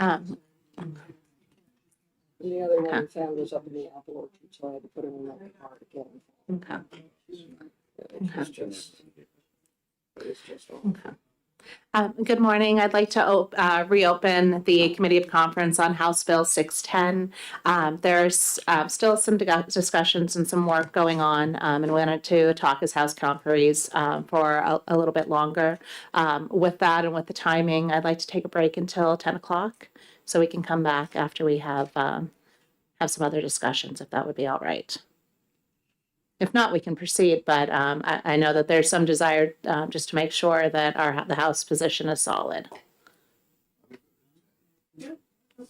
Um, And the other one Okay. we found was up in the apple orchard, so I had to put him in my car to get him. okay. It was just awful. Okay. Good morning. I'd like to reopen the Committee of Conference on House Bill 610. There's still some discussions and some work going on, and we wanted to talk as House conferees for a little bit longer. With that and with the timing, I'd like to take a break until 10 o'clock so we can come back after we have some other discussions, if that would be all right. If not, we can proceed, but I know that there's some desire just to make sure that the House position is solid.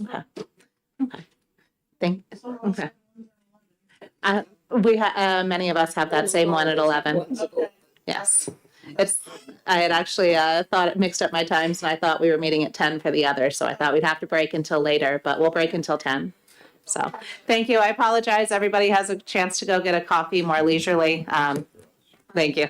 Okay. Okay. Okay. Many of us have that same one at 11. Yes. I had actually thought it mixed up my times, and I thought we were meeting at 10 for the other, so I thought we'd have to break until later, but we'll break until 10. So, thank you. I apologize. Everybody has a chance to go get a coffee more leisurely. Thank you.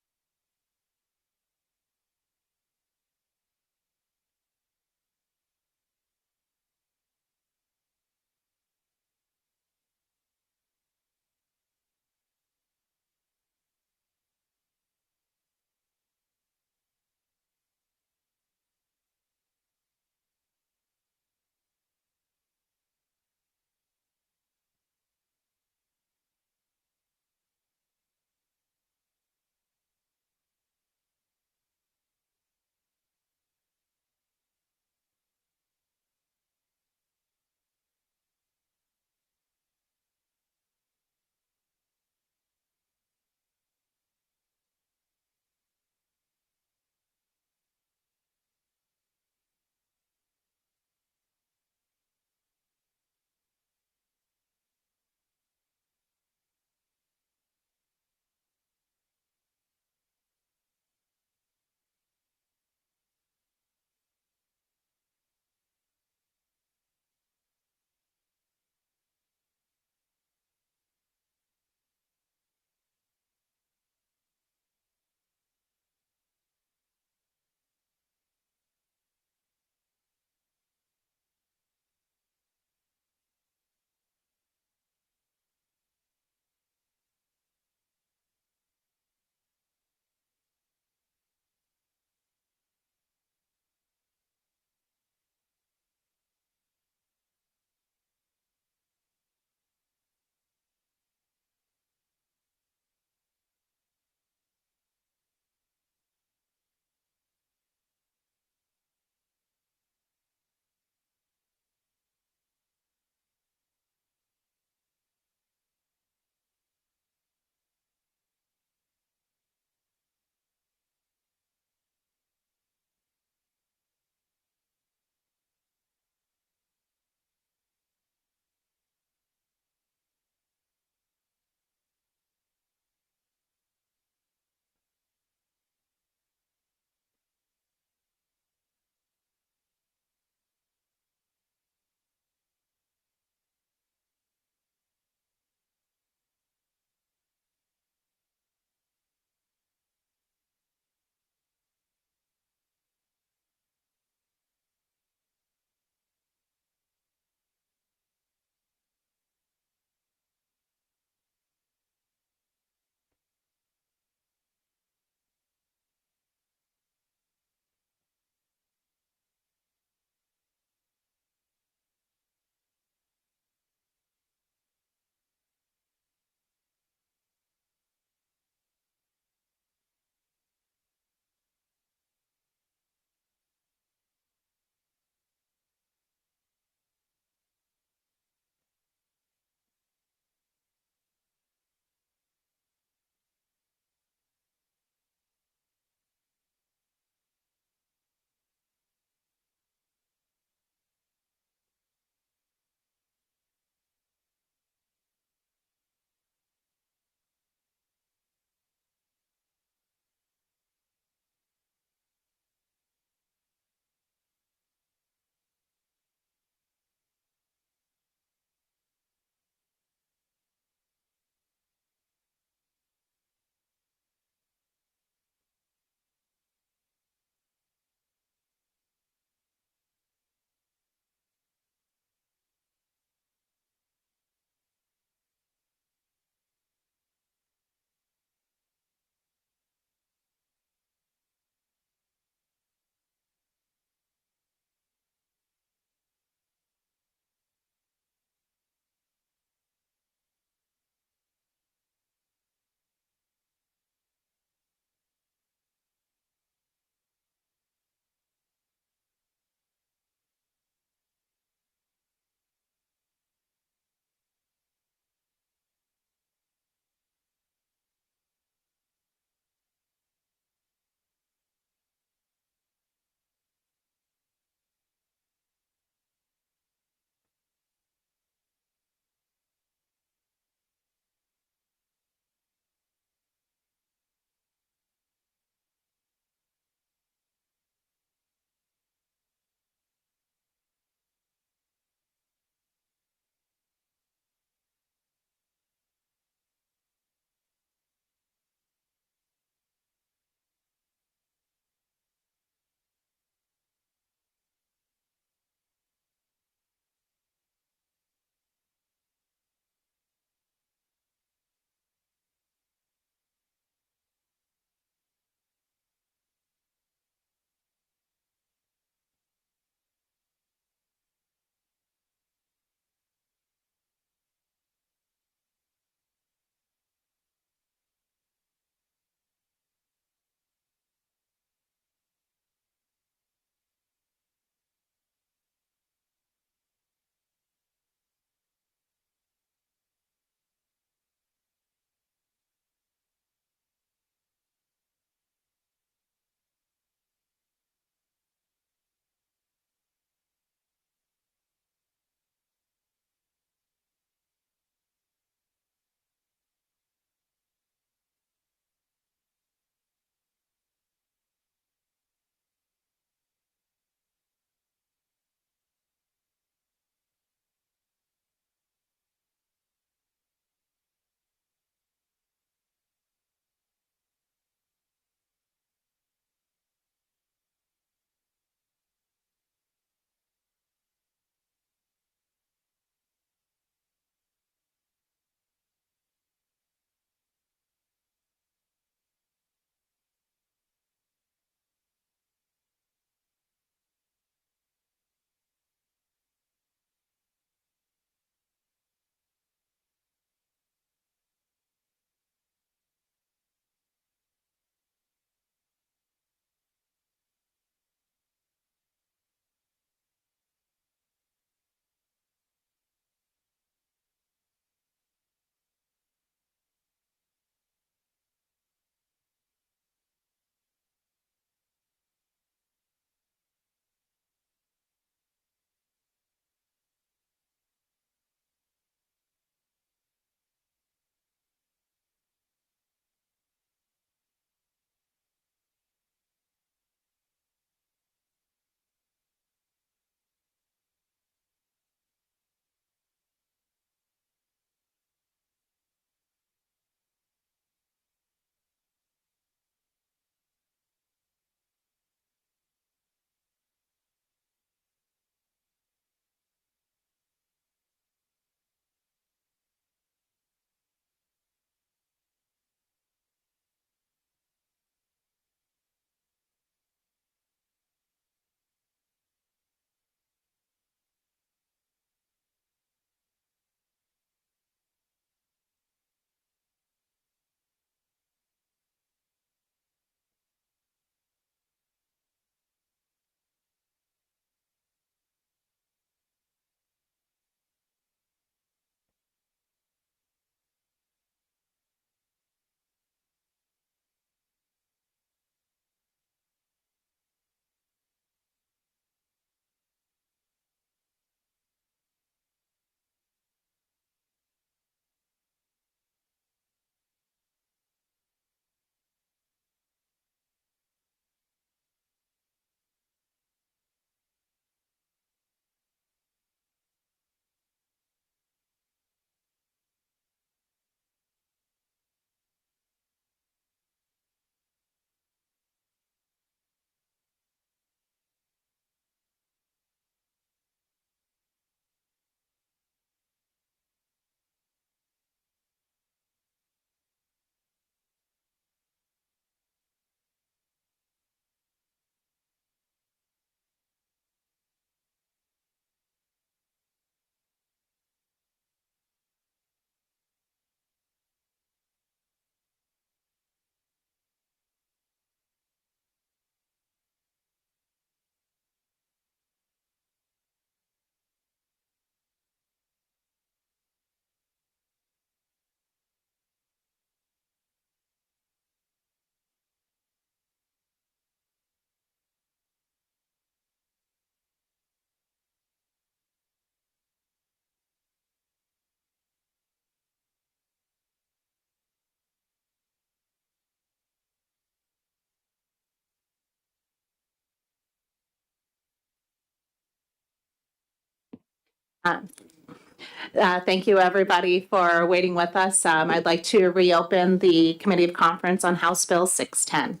Thank you, everybody, for waiting with us. I'd like to reopen the Committee of Conference on House Bill 610.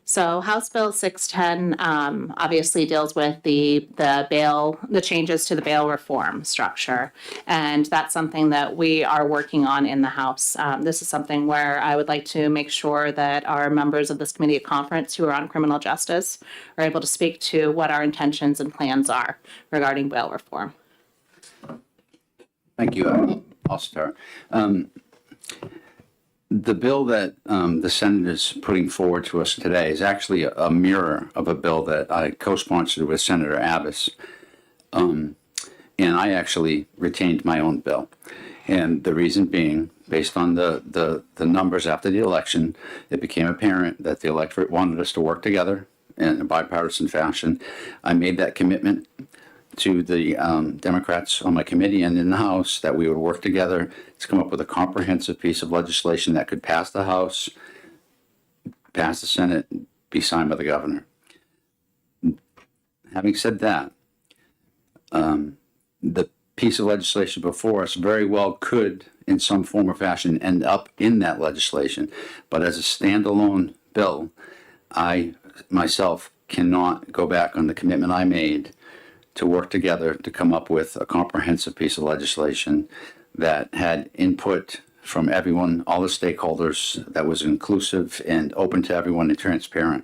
So House Bill 610 obviously deals with the changes to the bail reform structure. And that's something that we are working on in the House. This is something where I would like to make sure that our members of this committee of conference who are on criminal justice are able to speak to what our intentions and plans are regarding bail reform. Thank you. I'll start. The bill that the Senate is putting forward to us today is actually a mirror of a bill that I co-sponsored with Senator Abbas. And I actually retained my own bill. And the reason being, based on the numbers after the election, it became apparent that the electorate wanted us to work together in a bipartisan fashion. I made that commitment to the Democrats on my committee and in the House that we would work together to come up with a comprehensive piece of legislation that could pass the House, pass the Senate, be signed by the governor. Having said that, the piece of legislation before us very well could, in some form or fashion, end up in that legislation. But as a standalone bill, I myself cannot go back on the commitment I made to work together to come up with a comprehensive piece of legislation that had input from everyone, all the stakeholders, that was inclusive and open to everyone and transparent.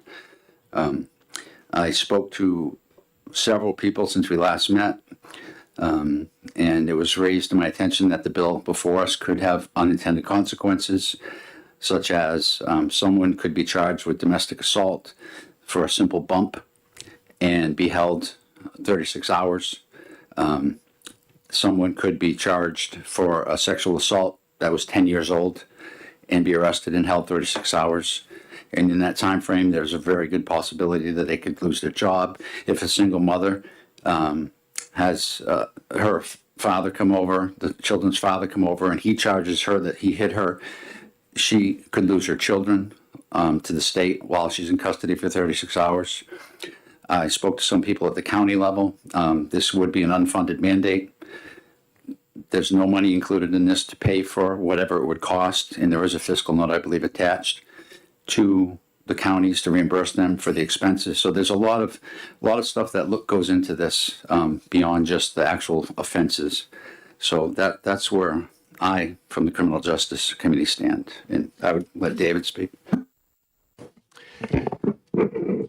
I spoke to several people since we last met, and it was raised to my attention that the bill before us could have unintended consequences, such as someone could be charged with domestic assault for a simple bump and be held 36 hours. Someone could be charged for a sexual assault that was 10 years old and be arrested and held 36 hours. And in that time frame, there's a very good possibility that they could lose their job. If a single mother has her father come over, the children's father come over, and he charges her that he hit her, she could lose her children to the state while she's in custody for 36 hours. I spoke to some people at the county level. This would be an unfunded mandate. There's no money included in this to pay for whatever it would cost, and there is a fiscal note, I believe, attached to the counties to reimburse them for the expenses. So there's a lot of stuff that goes into this beyond just the actual offenses. So that's where I, from the Criminal Justice Committee, stand, and I would let David speak.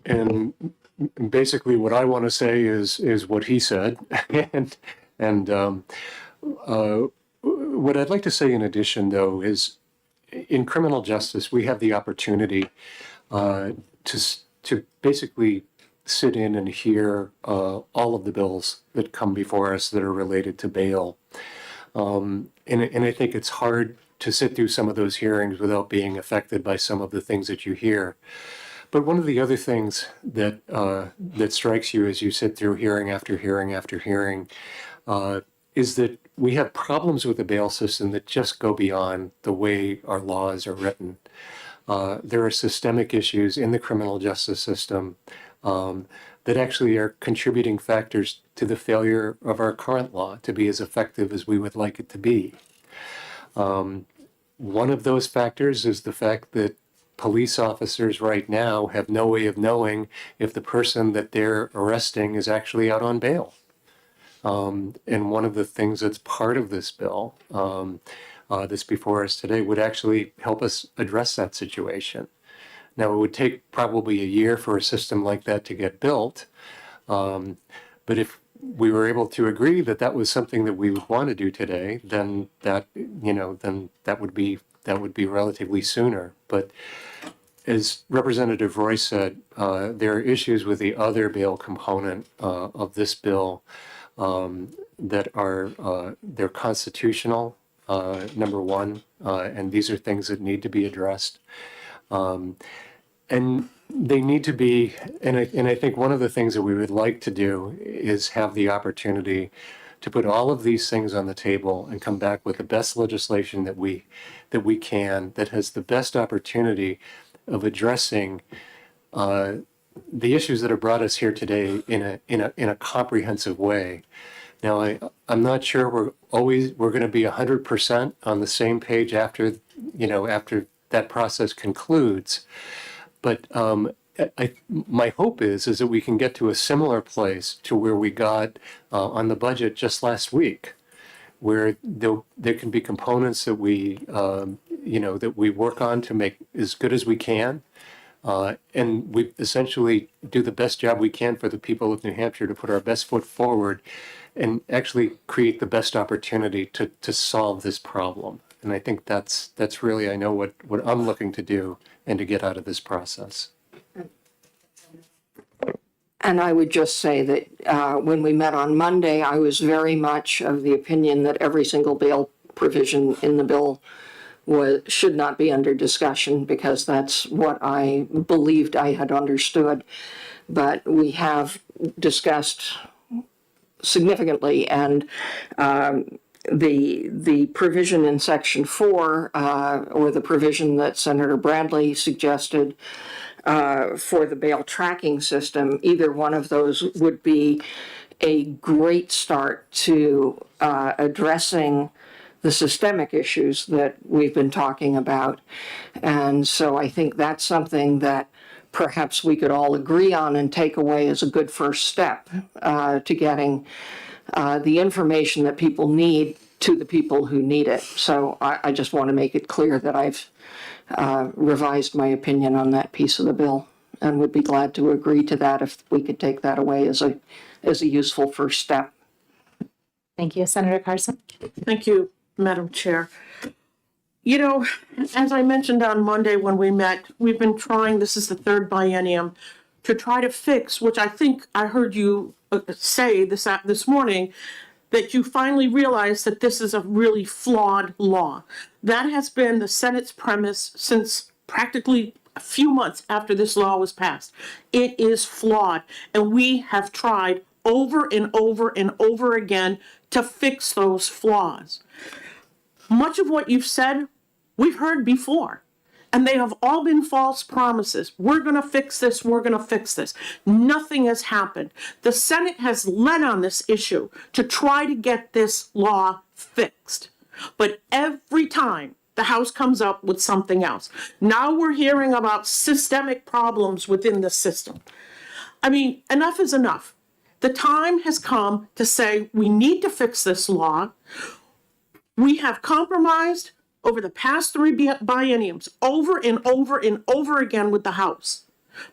And basically, what I want to say is what he said, and what I'd like to say in addition, though, is in criminal justice we have the opportunity to basically sit in and hear all of the bills that come before us that are related to bail, and I think it's hard to sit through some of those hearings without being affected by some of the things that you hear. But one of the other things that that strikes you as you sit through hearing after hearing after hearing is that we have problems with the bail system that just go beyond the way our laws are written. There are systemic issues in the criminal justice system that actually are contributing factors to the failure of our current law to be as effective as we would like it to be. One of those factors is the fact that police officers right now have no way of knowing if the person that they're arresting is actually out on bail. And one of the things that's part of this bill that's before us today would actually help us address that situation. Now, it would take probably a year for a system like that to get built, but if we were able to agree that that was something that we would want to do today, then that would be relatively sooner. But as Representative Roy said, there are issues with the other bail component of this bill that are they're constitutional, number one, and these are things that need to be addressed. And they need to be, and I think one of the things that we would like to do is have the opportunity to put all of these things on the table and come back with the best legislation that we can, that has the best opportunity of addressing the issues that have brought us here today in a comprehensive way. Now, I'm not sure we're going to be 100% on the same page after that process concludes. But my hope is that we can get to a similar place to where we got on the budget just last week, where there can be components that that we work on to make as good as we can. And we essentially do the best job we can for the people of New Hampshire to put our best foot forward and actually create the best opportunity to solve this problem. And I think that's really, I know what I'm looking to do and to get out of this process. And I would just say that when we met on Monday, I was very much of the opinion that every single bail provision in the bill should not be under discussion, because that's what I believed I had understood. But we have discussed significantly, and the provision in Section 4, or the provision that Senator Bradley suggested for the bail tracking system, either one of those would be a great start to addressing the systemic issues that we've been talking about. And so I think that's something that perhaps we could all agree on and take away as a good first step to getting the information that people need to the people who need it. So I just want to make it clear that I've revised my opinion on that piece of the bill, and would be glad to agree to that if we could take that away as a useful first step. Thank you. Senator Carson? Thank you, Madam Chair. You know, as I mentioned on Monday when we met, we've been trying, this is the third biennium, to try to fix, which I think I heard you say this morning, that you finally realized that this is a really flawed law. That has been the Senate's premise since practically a few months after this law was passed. It is flawed, and we have tried over and over and over again to fix those flaws. Much of what you've said, we've heard before, and they have all been false promises. We're going to fix this. We're going to fix this. Nothing has happened. The Senate has led on this issue to try to get this law fixed. But every time the House comes up with something else. Now we're hearing about systemic problems within the system. I mean, enough is enough. The time has come to say we need to fix this law. We have compromised over the past three bienniums over and over and over again with the House.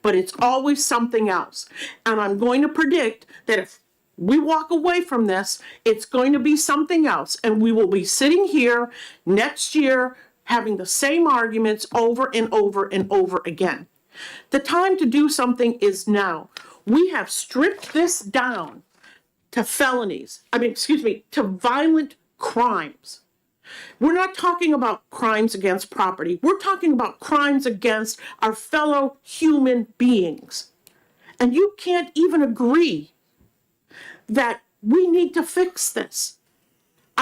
But it's always something else. And I'm going to predict that if we walk away from this, it's going to be something else. And we will be sitting here next year having the same arguments over and over and over again. The time to do something is now. We have stripped this down to to violent crimes. We're not talking about crimes against property. We're talking about crimes against our fellow human beings. And you can't even agree that we need to fix this.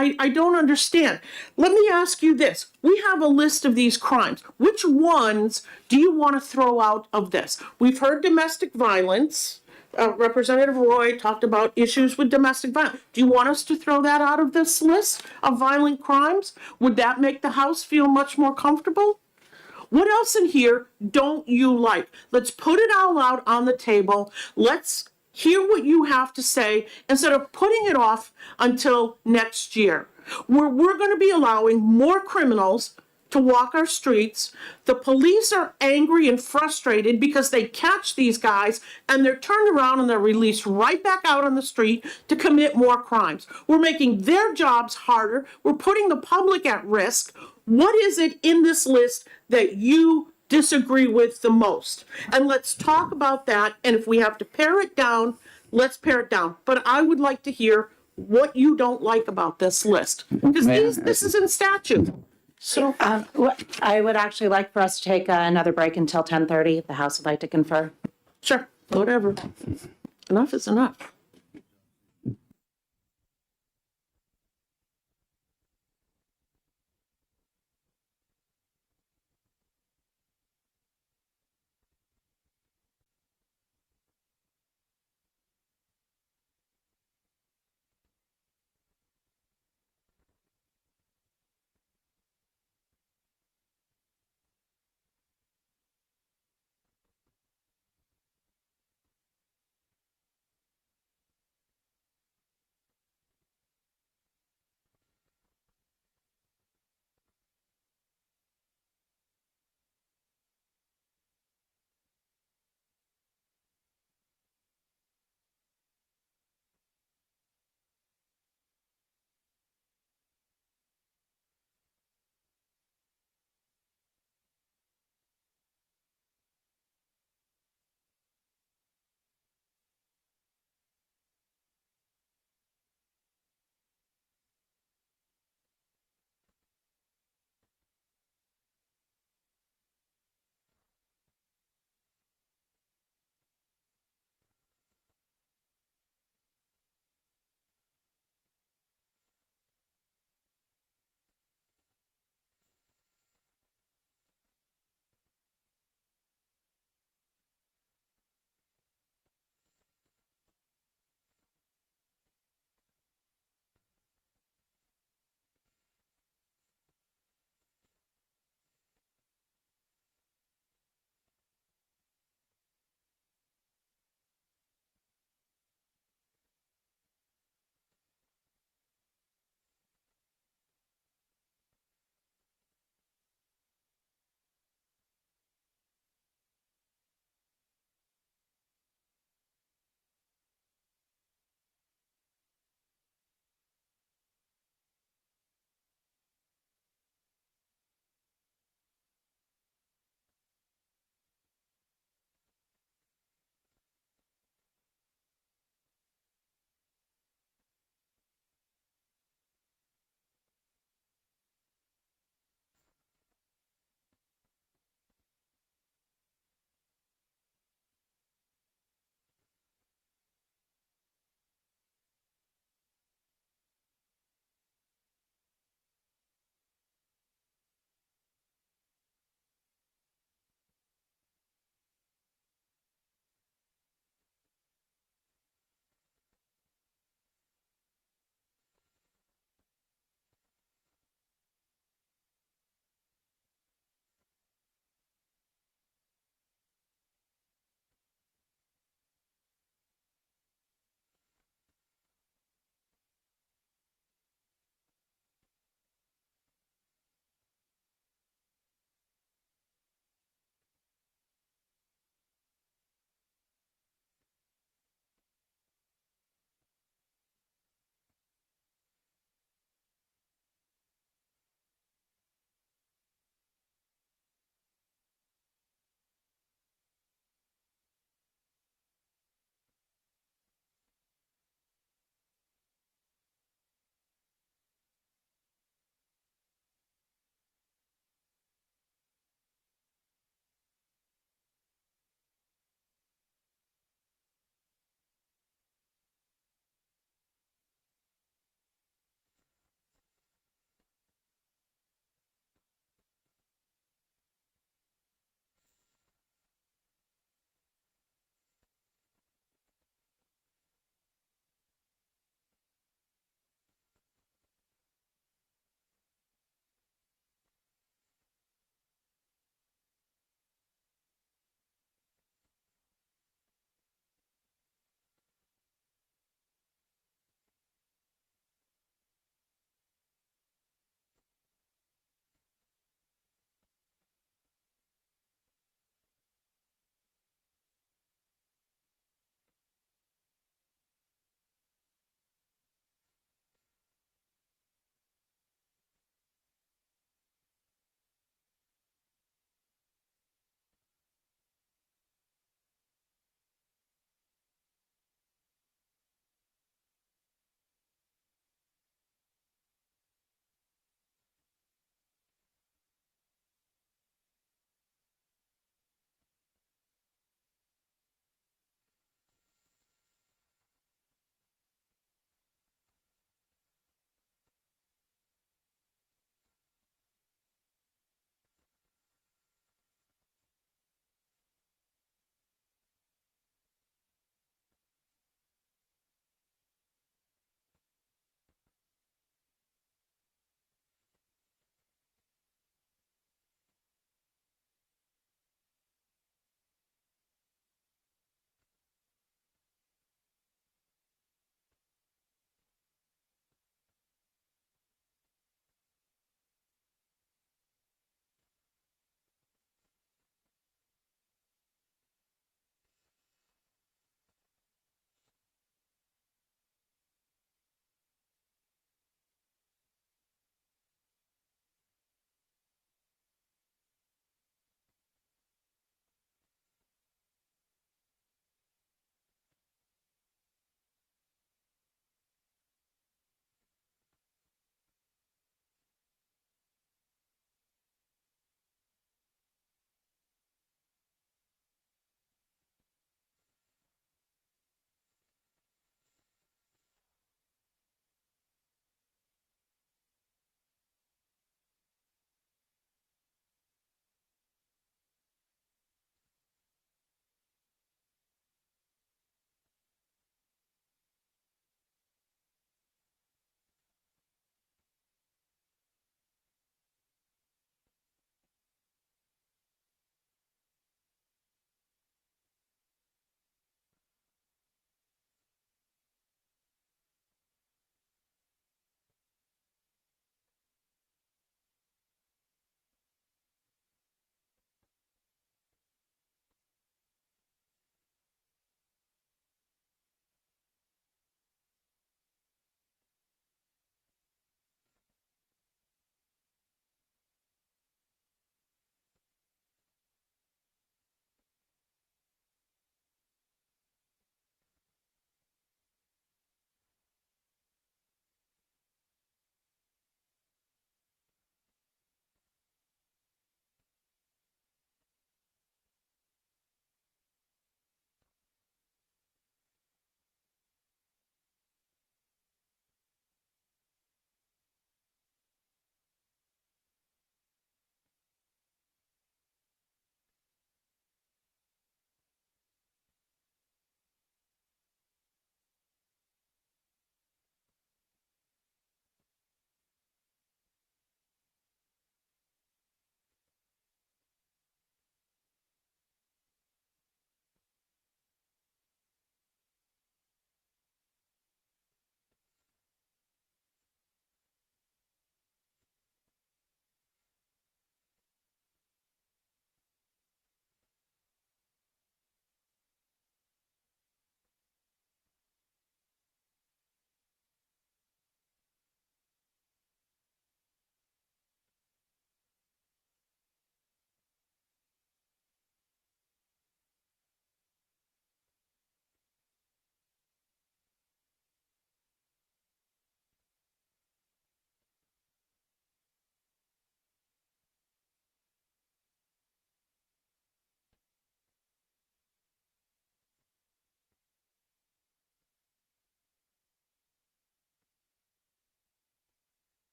I don't understand. Let me ask you this. We have a list of these crimes. Which ones do you want to throw out of this? We've heard domestic violence. Representative Roy talked about issues with domestic violence. Do you want us to throw that out of this list of violent crimes? Would that make the House feel much more comfortable? What else in here don't you like? Let's put it all out on the table. Let's hear what you have to say instead of putting it off until next year, where we're going to be allowing more criminals to walk our streets. The police are angry and frustrated because they catch these guys and they're turned around and they're released right back out on the street to commit more crimes. We're making their jobs harder. We're putting the public at risk. What is it in this list that you disagree with the most? And let's talk about that. And if we have to pare it down, let's pare it down. But I would like to hear what you don't like about this list, because this is in statute. So I would actually like for us to take another break until 10:30. The House would like to confer. sure, whatever. Enough is enough.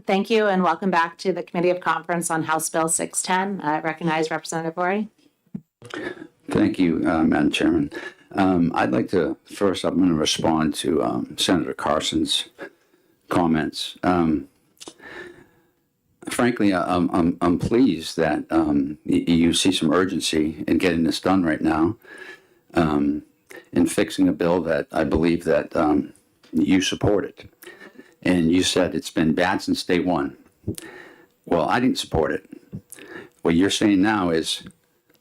Thank you and welcome back to the Committee of Conference on House Bill 610. I recognize Representative Ori. Thank you, Madam Chairman. I'd like to, first, I'm going to respond to Senator Carson's comments. Frankly, I'm pleased that you see some urgency in getting this done right now, in fixing a bill that I believe that you supported. And you said it's been bad since day one. Well, I didn't support it. What you're saying now is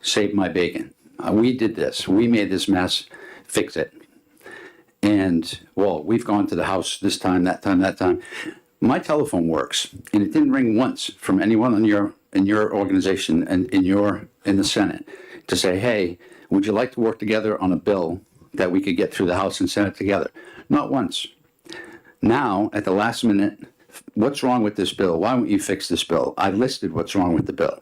save my bacon. We did this. We made this mess. Fix it. And, well, we've gone to the House this time, that time, that time. My telephone works, and it didn't ring once from anyone in your organization and in the Senate to say, hey, would you like to work together on a bill that we could get through the House and Senate together? Not once. Now, at the last minute, what's wrong with this bill? Why won't you fix this bill? I listed what's wrong with the bill.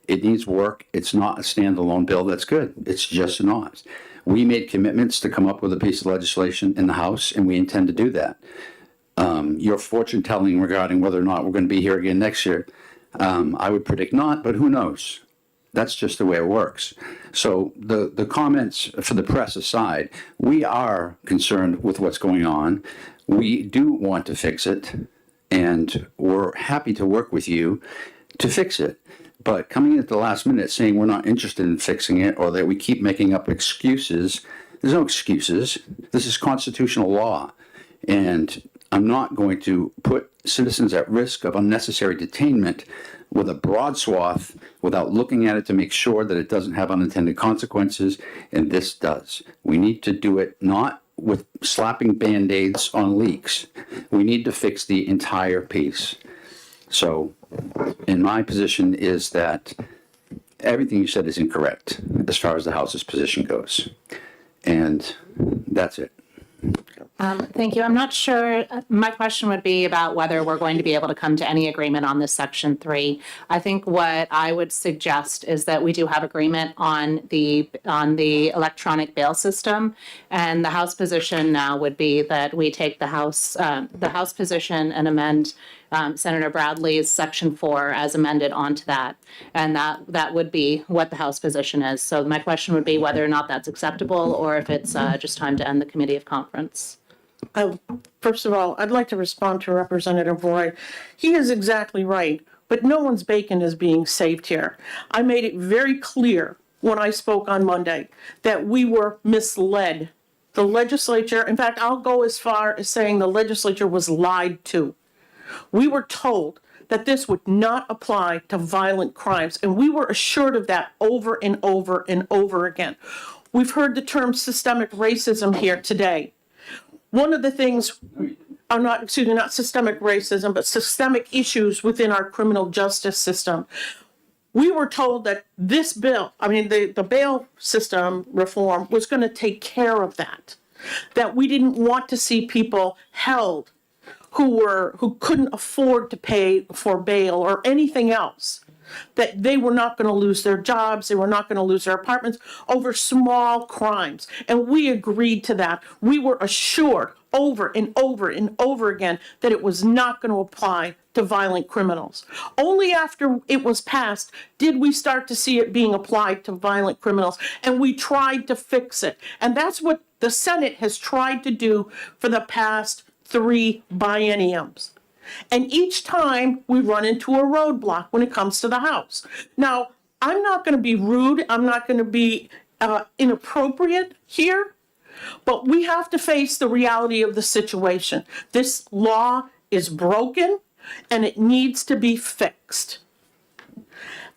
It needs work. It's not a standalone bill that's good. It's just not. We made commitments to come up with a piece of legislation in the House, and we intend to do that. Your fortune telling regarding whether or not we're going to be here again next year, I would predict not, but who knows? That's just the way it works. So the comments for the press aside, we are concerned with what's going on. We do want to fix it, and we're happy to work with you to fix it. But coming in at the last minute saying we're not interested in fixing it or that we keep making up excuses, there's no excuses. This is constitutional law. And I'm not going to put citizens at risk of unnecessary detainment with a broad swath without looking at it to make sure that it doesn't have unintended consequences, and this does. We need to do it not with slapping Band-Aids on leaks. We need to fix the entire piece. So, in my position is that everything you said is incorrect as far as the House's position goes. And that's it. Thank you. I'm not sure. My question would be about whether we're going to be able to come to any agreement on this Section 3. I think what I would suggest is that we do have agreement on the electronic bail system, and the House position now would be that we take the House position and amend Senator Bradley's Section 4 as amended onto that, and that would be what the House position is. So my question would be whether or not that's acceptable, or if it's just time to end the Committee of Conference. First of all, I'd like to respond to Representative Roy. He is exactly right, but no one's bacon is being saved here. I made it very clear when I spoke on Monday that we were misled. The legislature, in fact, I'll go as far as saying the legislature was lied to. We were told that this would not apply to violent crimes, and we were assured of that over and over and over again. We've heard the term systemic racism here today. One of the things, not systemic racism, but systemic issues within our criminal justice system. We were told that this bill, the bail system reform was going to take care of that. That we didn't want to see people held who couldn't afford to pay for bail or anything else. That they were not going to lose their jobs, they were not going to lose their apartments over small crimes. And we agreed to that. We were assured over and over and over again that it was not going to apply to violent criminals. Only after it was passed did we start to see it being applied to violent criminals, and we tried to fix it. And that's what the Senate has tried to do for the past 3 bienniums. And each time we run into a roadblock when it comes to the House. Now, I'm not going to be rude. I'm not going to be inappropriate here, but we have to face the reality of the situation. This law is broken and it needs to be fixed.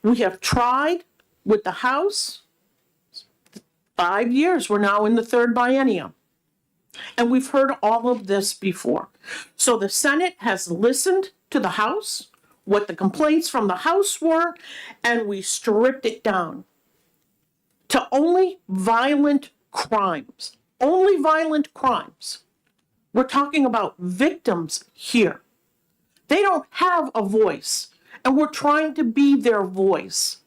We have tried with the House 5 years. We're now in the 3rd biennium. And we've heard all of this before. So the Senate has listened to the House, what the complaints from the House were, and we stripped it down to only violent crimes. Only violent crimes. We're talking about victims here. They don't have a voice, and we're trying to be their voice.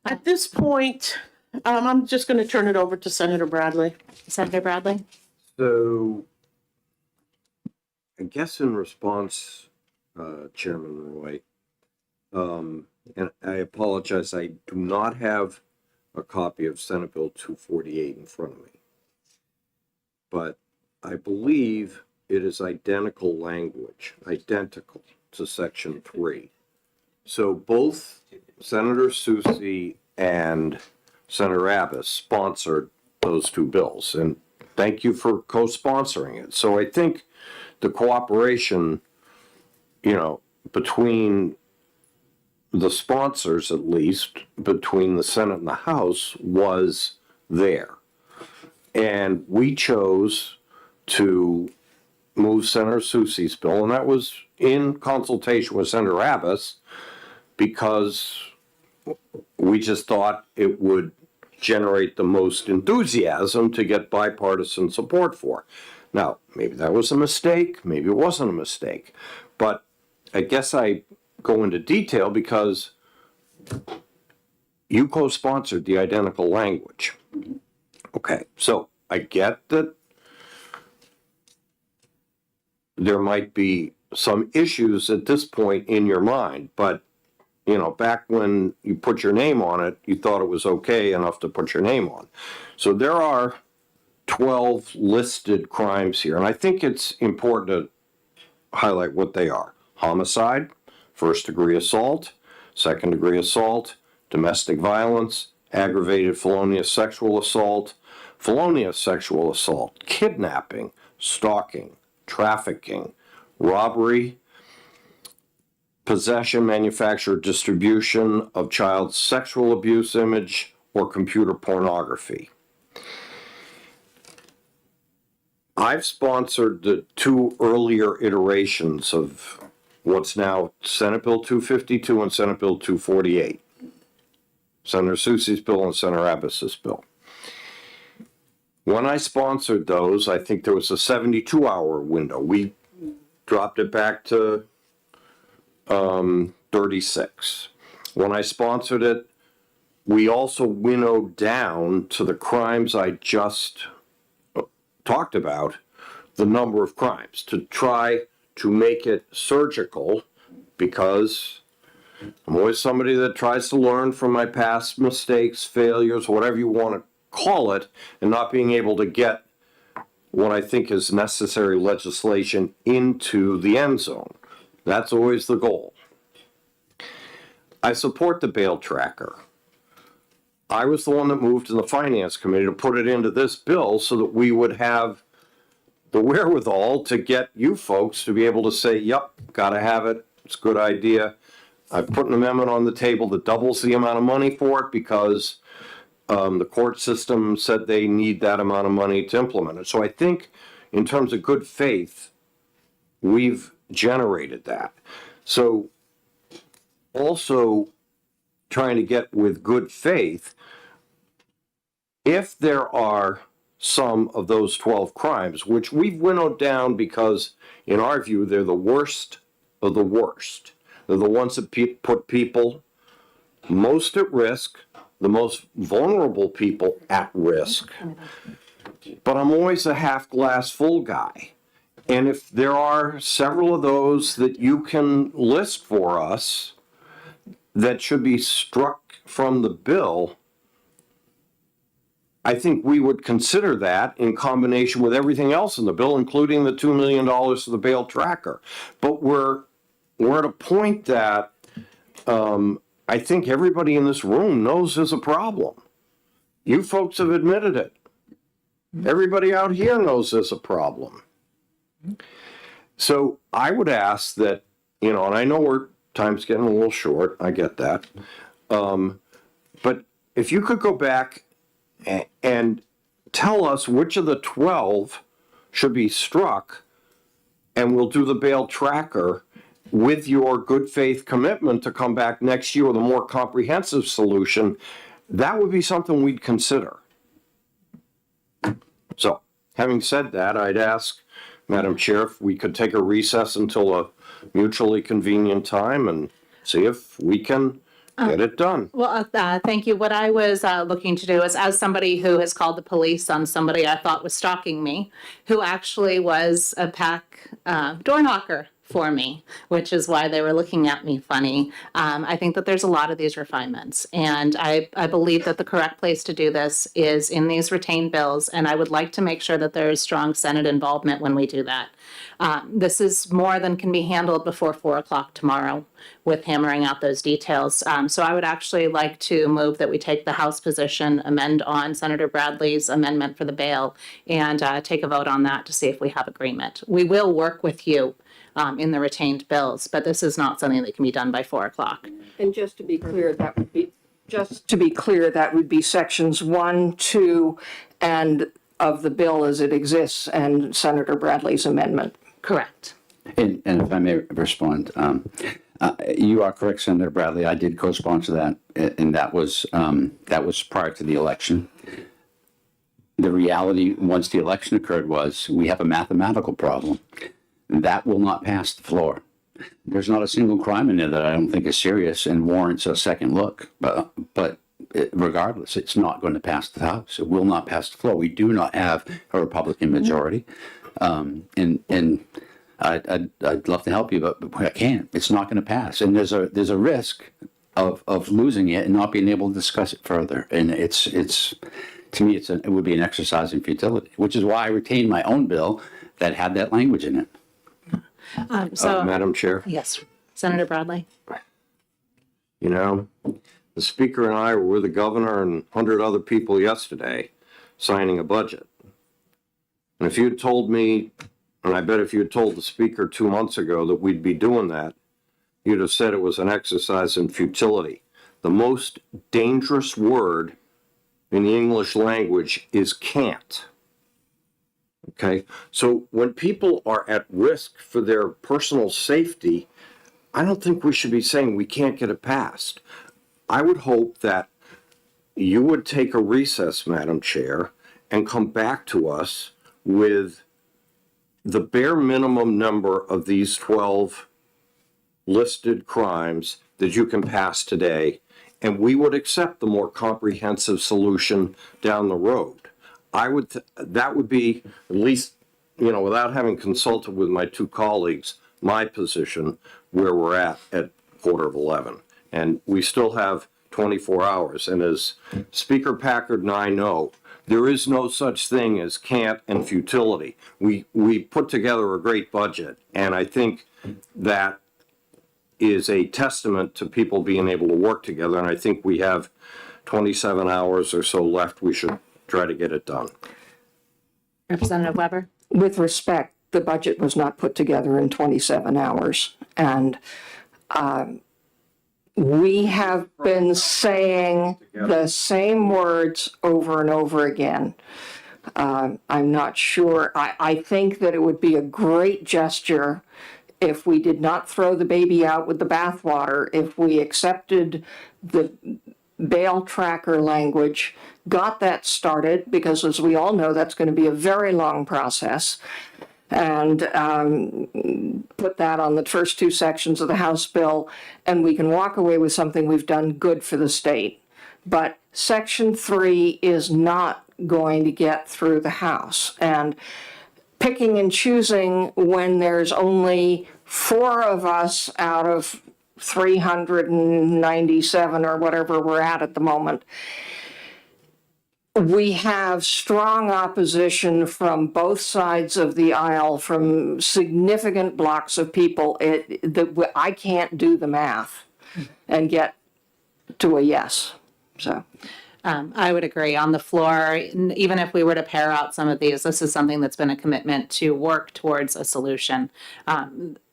At this point, I'm just going to turn it over to Senator Bradley. Senator Bradley? So I guess in response, Chairman Roy, and I apologize, I do not have a copy of Senate Bill 248 in front of me. But I believe it is identical language, identical to Section 3. So both Senator Susie and Senator Abbas sponsored those two bills, and thank you for co-sponsoring it. So I think the cooperation, between the sponsors, at least, between the Senate and the House, was there. And we chose to move Senator Susie's bill, and that was in consultation with Senator Abbas, because we just thought it would generate the most enthusiasm to get bipartisan support for. Now, maybe that was a mistake, maybe it wasn't a mistake, but I guess I go into detail because you co-sponsored the identical language. Okay, so I get that there might be some issues at this point in your mind, but back when you put your name on it, you thought it was okay enough to put your name on. So there are 12 listed crimes here, and I think it's important to highlight what they are. Homicide, first-degree assault, second-degree assault, domestic violence, aggravated felonious sexual assault, kidnapping, stalking, trafficking, robbery, possession, manufacture, distribution of child sexual abuse image, or computer pornography. I've sponsored the two earlier iterations of what's now Senate Bill 252 and Senate Bill 248. Senator Susie's bill and Senator Abbas's bill. When I sponsored those, I think there was a 72-hour window. We dropped it back to 36. When I sponsored it, we also winnowed down to the crimes I just talked about, the number of crimes, to try to make it surgical, because I'm always somebody that tries to learn from my past mistakes, failures, whatever you want to call it, and not being able to get what I think is necessary legislation into the end zone. That's always the goal. I support the bail tracker. I was the one that moved in the Finance Committee to put it into this bill so that we would have the wherewithal to get you folks to be able to say, yep, gotta have it, it's a good idea. I've put an amendment on the table that doubles the amount of money for it, because the court system said they need that amount of money to implement it. So I think in terms of good faith, we've generated that. So also trying to get with good faith, if there are some of those 12 crimes, which we've winnowed down because in our view, they're the worst of the worst. They're the ones that put people most at risk, the most vulnerable people at risk. But I'm always a half glass full guy. And if there are several of those that you can list for us that should be struck from the bill, I think we would consider that in combination with everything else in the bill, including the $2 million for the bail tracker. But we're at a point that I think everybody in this room knows is a problem. You folks have admitted it. Everybody out here knows there's a problem. So I would ask that, and I know time's getting a little short, I get that. But if you could go back and tell us which of the 12 should be struck, and we'll do the bail tracker with your good faith commitment to come back next year with a more comprehensive solution, that would be something we'd consider. So, having said that, I'd ask, Madam Chair, if we could take a recess until a mutually convenient time and see if we can Get it done. Well, thank you. What I was looking to do is, as somebody who has called the police on somebody I thought was stalking me, who actually was a pack door knocker for me, which is why they were looking at me funny. I think that there's a lot of these refinements, and I believe that the correct place to do this is in these retained bills, and I would like to make sure that there is strong Senate involvement when we do that. This is more than can be handled before 4 o'clock tomorrow with hammering out those details. So I would actually like to move that we take the House position, amend on Senator Bradley's amendment for the bail, and take a vote on that to see if we have agreement. We will work with you in the retained bills, but this is not something that can be done by 4 o'clock. And just to be clear, that would be sections 1, 2, and of the bill as it exists, and Senator Bradley's amendment. Correct. And if I may respond, you are correct, Senator Bradley. I did co-sponsor that, and that was prior to the election. The reality, once the election occurred, was we have a mathematical problem. That will not pass the floor. There's not a single crime in there that I don't think is serious and warrants a second look. But regardless, it's not going to pass the House. It will not pass the floor. We do not have a Republican majority. And I'd love to help you, but I can't. It's not going to pass. And there's a risk of losing it and not being able to discuss it further. And it's to me, it would be an exercise in futility, which is why I retained my own bill that had that language in it. Madam Chair, Yes, Senator Bradley. you know, the Speaker and I were with the governor and 100 other people yesterday signing a budget. And if you had told me, and I bet if you had told the Speaker 2 months ago that we'd be doing that, you'd have said it was an exercise in futility. The most dangerous word in the English language is can't. Okay, so when people are at risk for their personal safety, I don't think we should be saying we can't get it passed. I would hope that you would take a recess, Madam Chair, and come back to us with the bare minimum number of these 12 listed crimes that you can pass today, and we would accept the more comprehensive solution down the road. That would be, at least, without having consulted with my two colleagues, my position where we're at 11:15. And we still have 24 hours. And as Speaker Packard and I know, there is no such thing as can't and futility. We put together a great budget, and I think that is a testament to people being able to work together. And I think we have 27 hours or so left. We should try to get it done. Representative Weber. With respect, the budget was not put together in 27 hours. And we have been saying the same words over and over again. I'm not sure. I think that it would be a great gesture if we did not throw the baby out with the bathwater, if we accepted the bail tracker language, got that started, because as we all know, that's going to be a very long process, and put that on the first 2 sections of the House bill, and we can walk away with something we've done good for the state. But Section 3 is not going to get through the House, and picking and choosing when there's only 4 of us out of 397 or whatever we're at the moment. We have strong opposition from both sides of the aisle, from significant blocks of people. I can't do the math and get to a yes. So. I would agree. On the floor, even if we were to pare out some of these, this is something that's been a commitment to work towards a solution.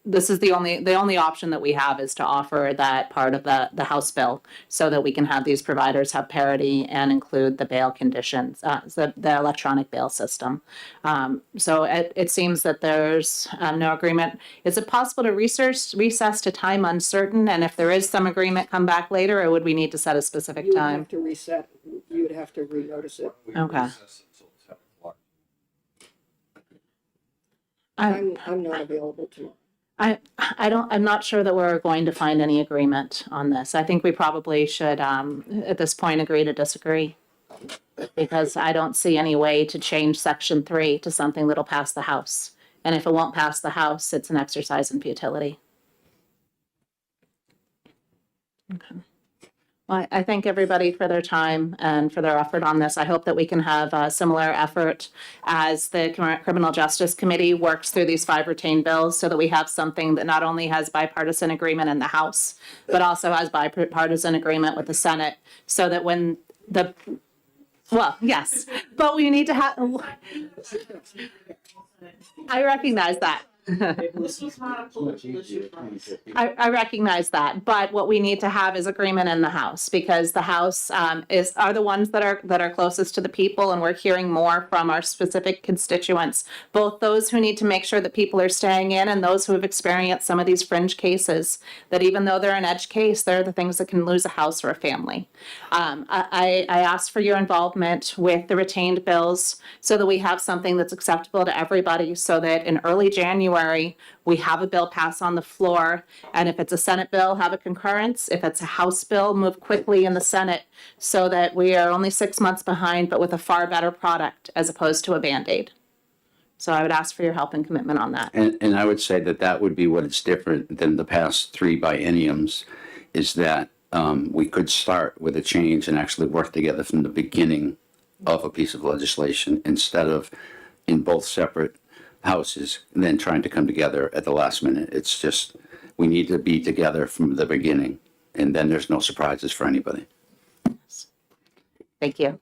This is the only option that we have, is to offer that part of the House bill so that we can have these providers have parity and include the bail conditions, the electronic bail system. So it seems that there's no agreement. Is it possible to recess to time uncertain? And if there is some agreement, come back later, or would we need to set a specific time? to reset. You would have to renotice it. Okay. I'm not available tomorrow. I'm not sure that we're going to find any agreement on this. I think we probably should, at this point, agree to disagree. Because I don't see any way to change section 3 to something that'll pass the House. And if it won't pass the House, it's an exercise in futility. Okay. Well, I thank everybody for their time and for their effort on this. I hope that we can have a similar effort as the Criminal Justice Committee works through these 5 retained bills so that we have something that not only has bipartisan agreement in the House, but also has bipartisan agreement with the Senate, so that when the, well, yes, but we need to have, I recognize that. I recognize that, but what we need to have is agreement in the House, because the House are the ones that are closest to the people, and we're hearing more from our specific constituents, both those who need to make sure that people are staying in and those who have experienced some of these fringe cases, that even though they're an edge case, they're the things that can lose a house or a family. I asked for your involvement with the retained bills so that we have something that's acceptable to everybody, so that in early January, we have a bill pass on the floor, and if it's a Senate bill, have a concurrence. If it's a House bill, move quickly in the Senate, so that we are only 6 months behind, but with a far better product as opposed to a Band-Aid. So I would ask for your help and commitment on that. And I would say that that would be what is different than the past 3 bienniums, is that we could start with a change and actually work together from the beginning of a piece of legislation, instead of in both separate houses and then trying to come together at the last minute. It's just, we need to be together from the beginning, and then there's no surprises for anybody. Thank you.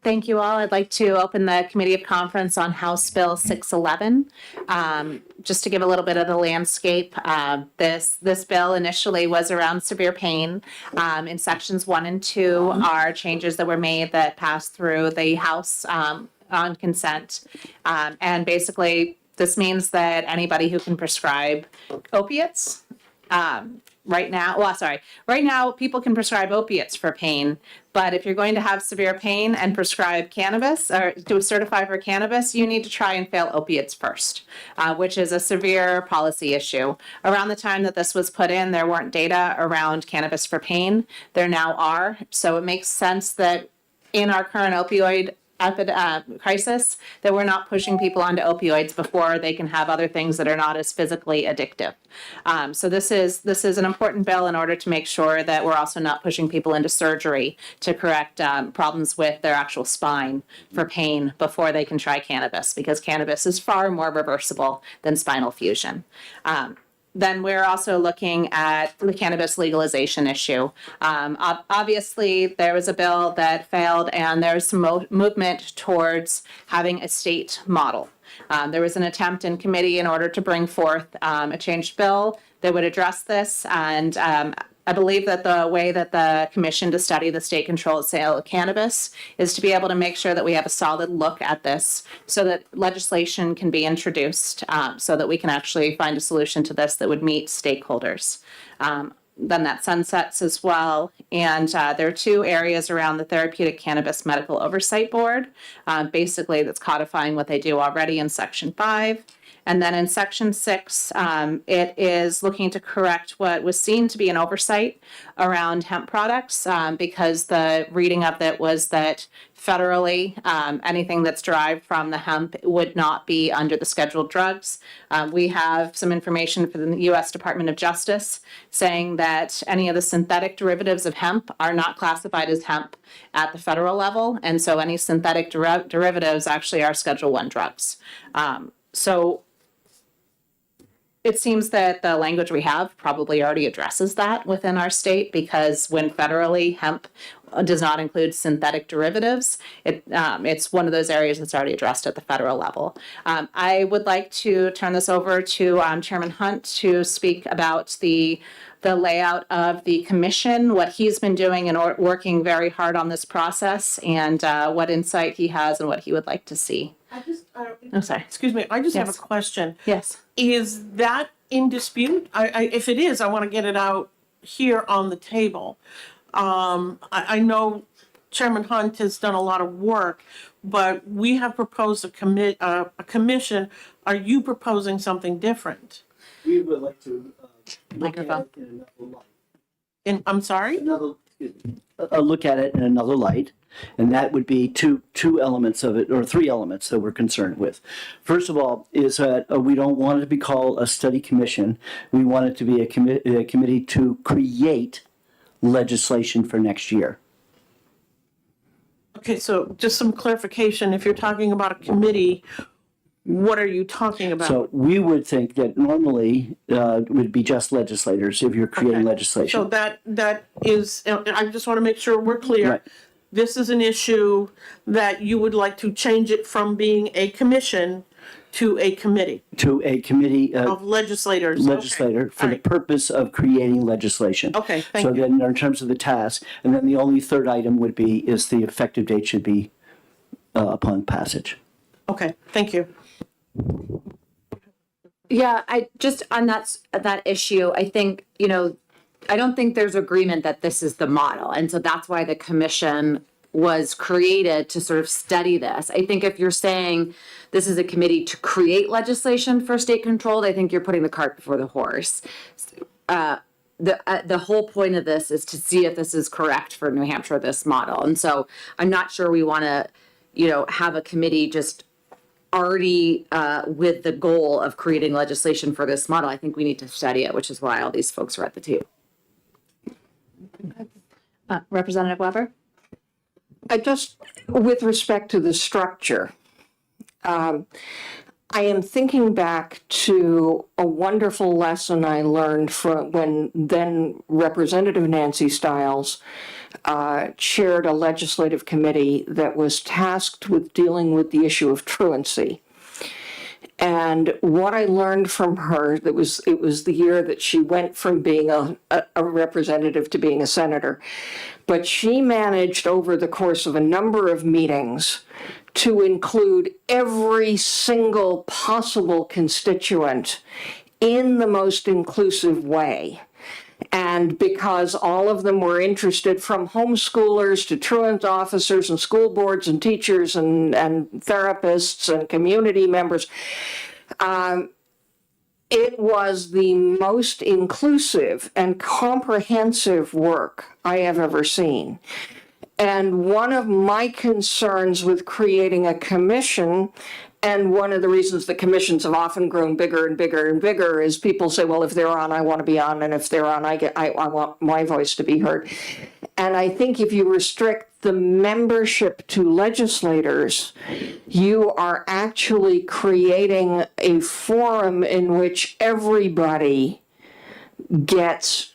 Thank you all. I'd like to open the Committee of Conference on House Bill 611. Just to give a little bit of the landscape, this bill initially was around severe pain. In sections 1 and 2 are changes that were made that passed through the House on consent. And basically, this means that anybody who can prescribe opiates, right now people can prescribe opiates for pain, but if you're going to have severe pain and prescribe cannabis or do certify for cannabis, you need to try and fail opiates first, which is a severe policy issue. Around the time that this was put in, there weren't data around cannabis for pain. There now are, so it makes sense that in our current opioid crisis, that we're not pushing people onto opioids before they can have other things that are not as physically addictive. So this is an important bill in order to make sure that we're also not pushing people into surgery to correct problems with their actual spine for pain before they can try cannabis, because cannabis is far more reversible than spinal fusion. Then we're also looking at the cannabis legalization issue. Obviously, there was a bill that failed, and there's some movement towards having a state model. There was an attempt in committee in order to bring forth a changed bill that would address this, and I believe that the way that the commission to study the state-controlled sale of cannabis is to be able to make sure that we have a solid look at this so that legislation can be introduced so that we can actually find a solution to this that would meet stakeholders. Then that sunsets as well. And there are 2 areas around the Therapeutic Cannabis Medical Oversight Board, basically that's codifying what they do already in Section 5. And then in Section 6, it is looking to correct what was seen to be an oversight around hemp products, because the reading of it was that federally, anything that's derived from the hemp would not be under the scheduled drugs. We have some information from the U.S. Department of Justice saying that any of the synthetic derivatives of hemp are not classified as hemp at the federal level, and so any synthetic derivatives actually are Schedule I drugs. So it seems that the language we have probably already addresses that within our state, because when federally hemp does not include synthetic derivatives, it's one of those areas that's already addressed at the federal level. I would like to turn this over to Chairman Hunt to speak about the layout of the commission, what he's been doing and working very hard on this process, and what insight he has and what he would like to see. Sorry. Excuse me, I just have a Yes. question. Yes. Is that in dispute? If it is, I want to get it out here on the table. I know Chairman Hunt has done a lot of work, but we have proposed a commission. Are you proposing something different? We would like to Microphone. I'm sorry? look at it in another light, and that would be two elements of it, or 3 elements that we're concerned with. First of all, is that we don't want it to be called a study commission. We want it to be a committee to create legislation for next year. Okay, so just some clarification. If you're talking about a committee, what are you talking about? So we would think that normally it would be just legislators if you're creating Okay. legislation. So that is, I just want to make sure we're clear. Right. This is an issue that you would like to change it from being a commission to a committee To a committee of legislators. Okay. legislator for All the right. purpose of creating legislation. Okay, thank So you. then in terms of the task, and then the only third item would be is the effective date should be upon passage. Okay, thank you. Yeah, I just on that issue, I think, I don't think there's agreement that this is the model. And so that's why the commission was created to sort of study this. I think if you're saying this is a committee to create legislation for state controlled, I think you're putting the cart before the horse. The whole point of this is to see if this is correct for New Hampshire, this model. And so I'm not sure we want to, have a committee just already with the goal of creating legislation for this model. I think we need to study it, which is why all these folks are at the table. Representative Weber? I just, with respect to the structure, I am thinking back to a wonderful lesson I learned from when then Representative Nancy Stiles chaired a legislative committee that was tasked with dealing with the issue of truancy. And what I learned from her, it was the year that she went from being a representative to being a senator, but she managed over the course of a number of meetings to include every single possible constituent in the most inclusive way. And because all of them were interested, from homeschoolers to truant officers and school boards and teachers and therapists and community members, it was the most inclusive and comprehensive work I have ever seen. And one of my concerns with creating a commission, and one of the reasons the commissions have often grown bigger and bigger and bigger, is people say, well, if they're on, I want to be on, and if they're on, I want my voice to be heard. And I think if you restrict the membership to legislators, you are actually creating a forum in which everybody gets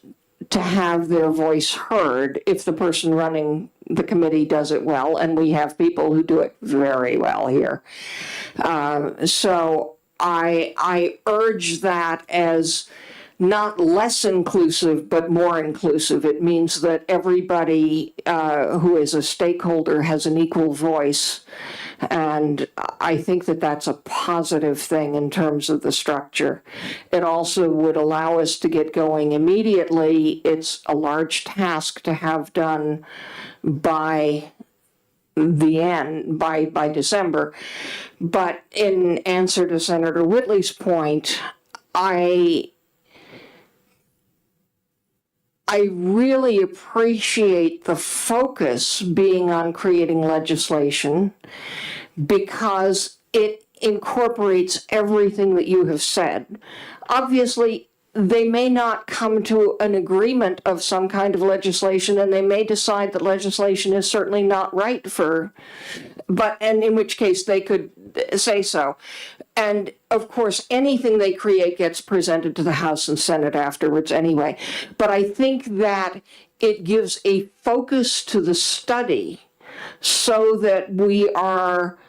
to have their voice heard if the person running the committee does it well, and we have people who do it very well here. So I urge that as not less inclusive, but more inclusive. It means that everybody who is a stakeholder has an equal voice. And I think that that's a positive thing in terms of the structure. It also would allow us to get going immediately. It's a large task to have done by the end, by December. But in answer to Senator Whitley's point, I really appreciate the focus being on creating legislation, because it incorporates everything that you have said. Obviously, they may not come to an agreement of some kind of legislation, and they may decide that legislation is certainly not right and in which case they could say so. And of course, anything they create gets presented to the House and Senate afterwards anyway. But I think that it gives a focus to the study so that we are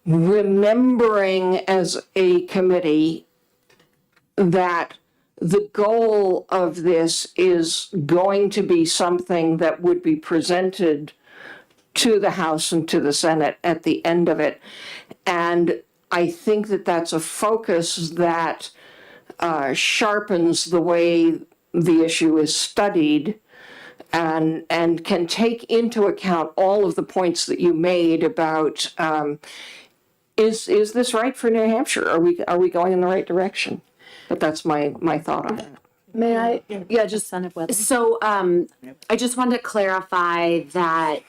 remembering as a committee that the goal of this is going to be something that would be presented to the House and to the Senate at the end of it. And I think that that's a focus that sharpens the way the issue is studied and can take into account all of the points that you made about is this right for New Hampshire? Are we going in the right direction? But that's my thought on it. May I? Yeah, just Representative Whitley. so I just wanted to clarify that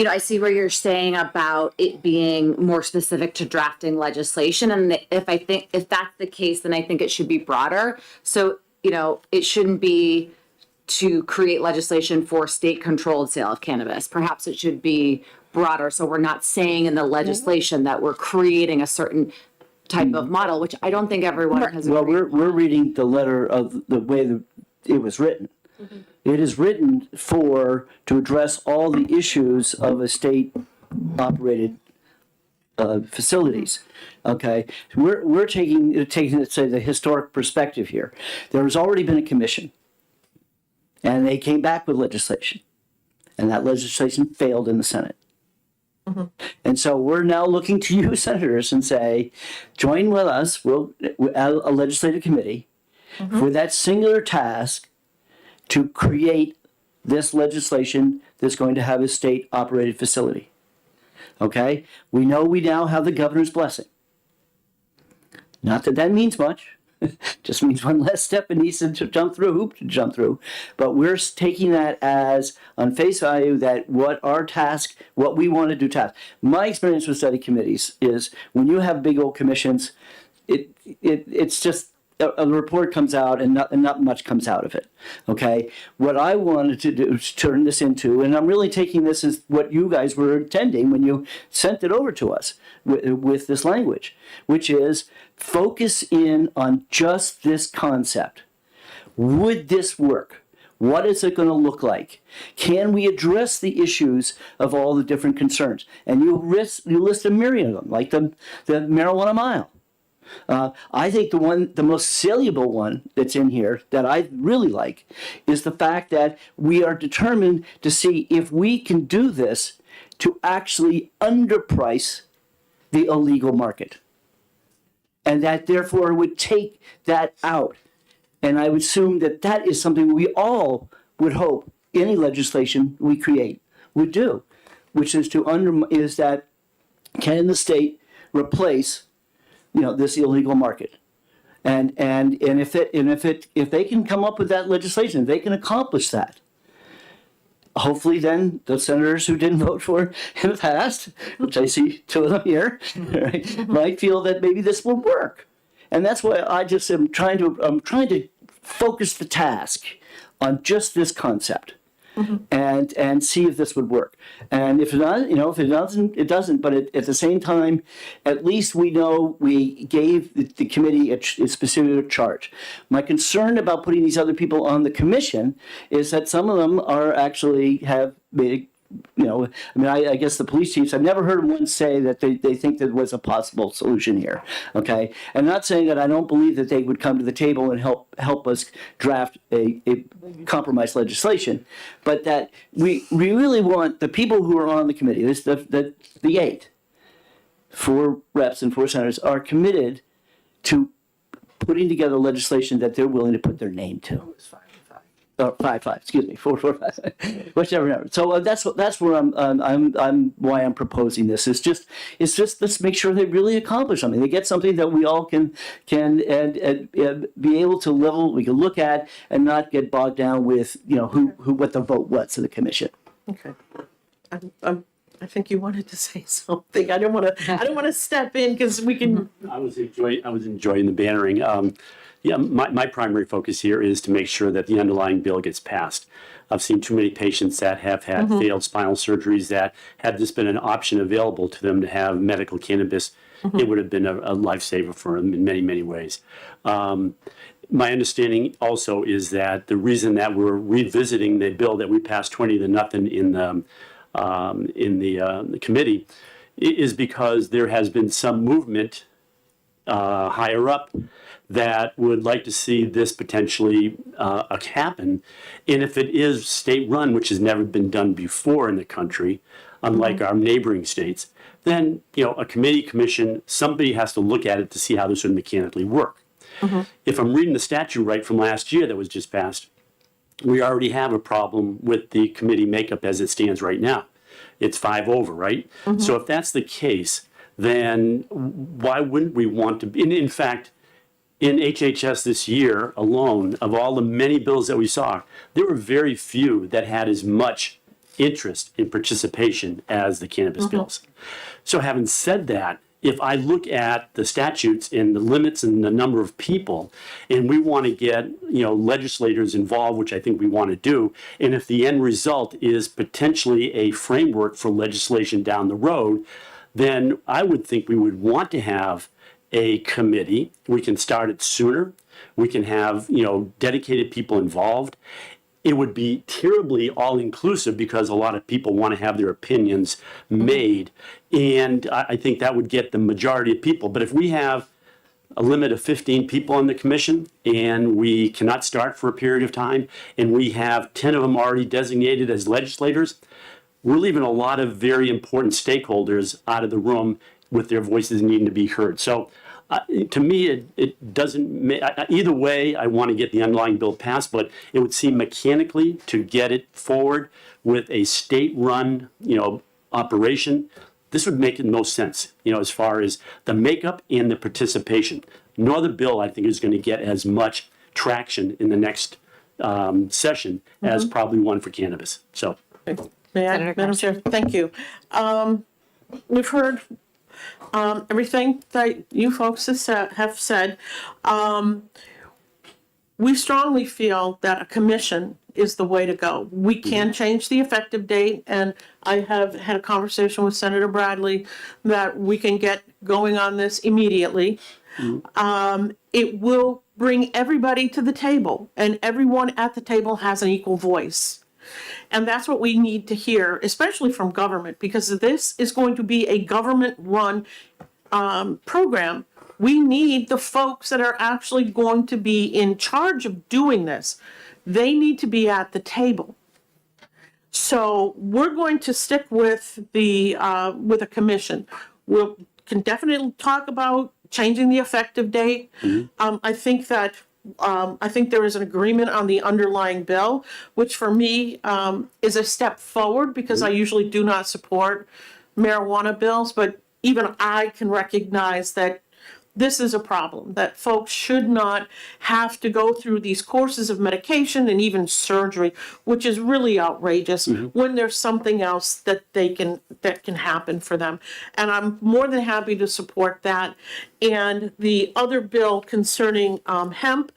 I see where you're saying about it being more specific to drafting legislation, and if that's the case, then I think it should be broader. So it shouldn't be to create legislation for state-controlled sale of cannabis. Perhaps it should be broader, so we're not saying in the legislation that we're creating a certain type of model, which I don't think everyone has. Well, we're reading the letter of the way that it was written. Mm-hmm. It is written to address all the issues of a state-operated facilities. Okay, we're taking let's say the historic perspective here. There has already been a commission, and they came back with legislation, and that legislation failed in the Senate. Mm-hmm. And so we're now looking to you, senators, and say, join with us. We'll a legislative committee for that singular task to create this legislation that's going to have a state-operated facility. Okay? We know we now have the governor's blessing. Not that that means much. Just means one less step it needs to jump through, hoop to jump through. But we're taking that as on face value that what we want to do task. My experience with study committees is when you have big old commissions, it's just a report comes out and not much comes out of it. Okay. What I wanted to do is turn this into, and I'm really taking this as what you guys were intending when you sent it over to us with this language, which is focus in on just this concept. Would this work? What is it going to look like? Can we address the issues of all the different concerns? And you list a myriad of them, like the marijuana mile. I think the most saleable one that's in here that I really like is the fact that we are determined to see if we can do this to actually underprice the illegal market. And that therefore would take that out. And I would assume that that is something we all would hope any legislation we create would do, which is is that can the state replace this illegal market, and if they can come up with that legislation, if they can accomplish that, hopefully then the senators who didn't vote for it in the past, which I see two of them here, right, might feel that maybe this will work, and that's why I just am trying to focus the task on just this concept. And see if this would work. And if not, if it doesn't, it doesn't. But at the same time, at least we know we gave the committee a specific charge. My concern about putting these other people on the commission is that some of them are actually have made, I guess the police chiefs, I've never heard one say that they think that was a possible solution here, okay? And not saying that I don't believe that they would come to the table and help us draft a compromise legislation, but that we really want the people who are on the committee, the 8, 4 reps and 4 senators, are committed to putting together legislation that they're willing to put their name to. 5, excuse me, 4, 5, whichever number. So that's where I'm why I'm proposing this. It's just let's make sure they really accomplish something. They get something that we all can be able to level. We can look at and not get bogged down with what the vote was to the commission. Okay. I think you wanted to say something. I don't want to step in because we can. I was enjoying the bannering. My primary focus here is to make sure that the underlying bill gets passed. I've seen too many patients that have had failed spinal surgeries that had this been an option available to them to have medical cannabis, it would have been a lifesaver for them in many, many ways. My understanding also is that the reason that we're revisiting the bill that we passed 20-0 in the committee is because there has been some movement higher up that would like to see this potentially happen. And if it is state-run, which has never been done before in the country, unlike our neighboring states, then a commission, somebody has to look at it to see how this would mechanically work. If I'm reading the statute right from last year that was just passed, we already have a problem with the committee makeup as it stands right now. It's 5 over, right? So if that's the case, then why wouldn't we want to be, in fact, in HHS this year alone, of all the many bills that we saw, there were very few that had as much interest in participation as the cannabis bills. So having said that, if I look at the statutes and the limits and the number of people, and we want to get legislators involved, which I think we want to do, and if the end result is potentially a framework for legislation down the road, then I would think we would want to have a committee. We can start it sooner. We can have, dedicated people involved. It would be terribly all-inclusive because a lot of people want to have their opinions made. And I think that would get the majority of people. But if we have a limit of 15 people on the commission and we cannot start for a period of time, and we have 10 of them already designated as legislators, we're leaving a lot of very important stakeholders out of the room with their voices needing to be heard. So to me, it doesn't, either way, I want to get the underlying bill passed, but it would seem mechanically to get it forward with a state-run, operation, this would make the most sense, as far as the makeup and the participation. No other bill, I think, is going to get as much traction in the next session as probably one for cannabis. So. May I, Madam Chair? Thank you. We've heard everything that you folks have said. We strongly feel that a commission is the way to go. We can change the effective date, and I have had a conversation with Senator Bradley that we can get going on this immediately. It will bring everybody to the table, and everyone at the table has an equal voice. And that's what we need to hear, especially from government, because this is going to be a government-run program. We need the folks that are actually going to be in charge of doing this. They need to be at the table. So we're going to stick with with a commission. We can definitely talk about changing the effective date. I think there is an agreement on the underlying bill, which for me is a step forward, because I usually do not support marijuana bills, but even I can recognize that this is a problem, that folks should not have to go through these courses of medication and even surgery, which is really outrageous, when there's something else that can happen for them. And I'm more than happy to support that. And the other bill concerning hemp,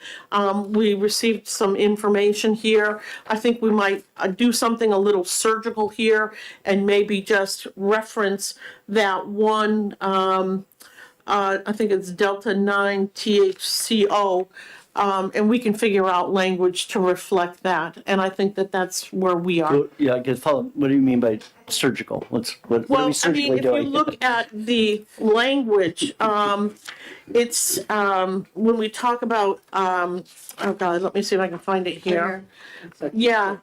we received some information here. I think we might do something a little surgical here and maybe just reference that one, I think it's Delta 9 THCO, and we can figure out language to reflect that. And I think that that's where we are. Well, yeah, I guess follow. What do you mean by surgical? What are Well, we I surgically mean, if doing? you look at the language, it's, when we talk about, oh God, let me see if I can find it here. Yeah,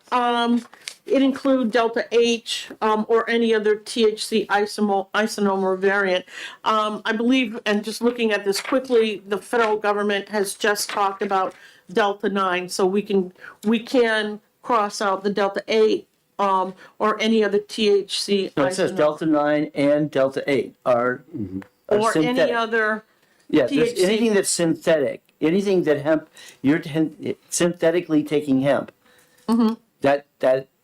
it include Delta H, or any other THC isomer variant. I believe, and just looking at this quickly, the federal government has just talked about Delta 9, so we can cross out the Delta 8, or any other THC No, it says isomer. Delta 9 and Delta 8 are Or synthetic. any other, Yeah, there's THC. anything that's synthetic, anything that hemp, you're synthetically taking hemp, that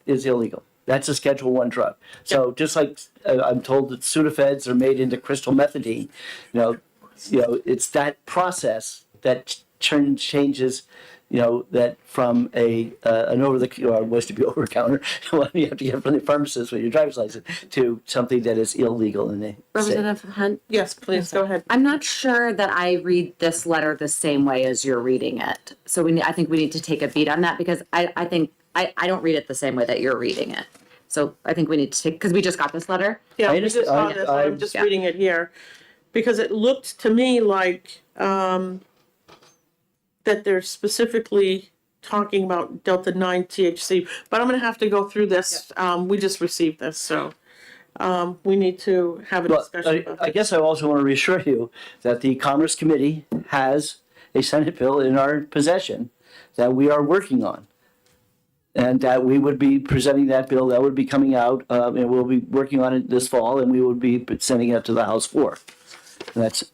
is illegal. That's a Schedule 1 drug. So just like I'm told that Sudafeds are made into crystal methadone, it's that process that changes, that from an over-the-counter, was to be over-the-counter, what you have to get from the pharmacist with your driver's license, to something that is illegal in the state. Representative Hunt, yes, please, go ahead. I'm not sure that I read this letter the same way as you're reading it. So I think we need to take a beat on that, because I think I don't read it the same way that you're reading it. So I think we need to take, because we just got this letter. Yeah, I we just understand- saw this, I- I'm just yeah. reading it here, because it looked to me like, that they're specifically talking about Delta 9 THC, but I'm gonna have to go through this, we just received this, so, we need to have a Well, discussion about I this. guess I also want to reassure you that the Commerce Committee has a Senate bill in our possession that we are working on. And that we would be presenting that bill, that would be coming out, and we'll be working on it this fall, and we would be sending it to the House floor. And that's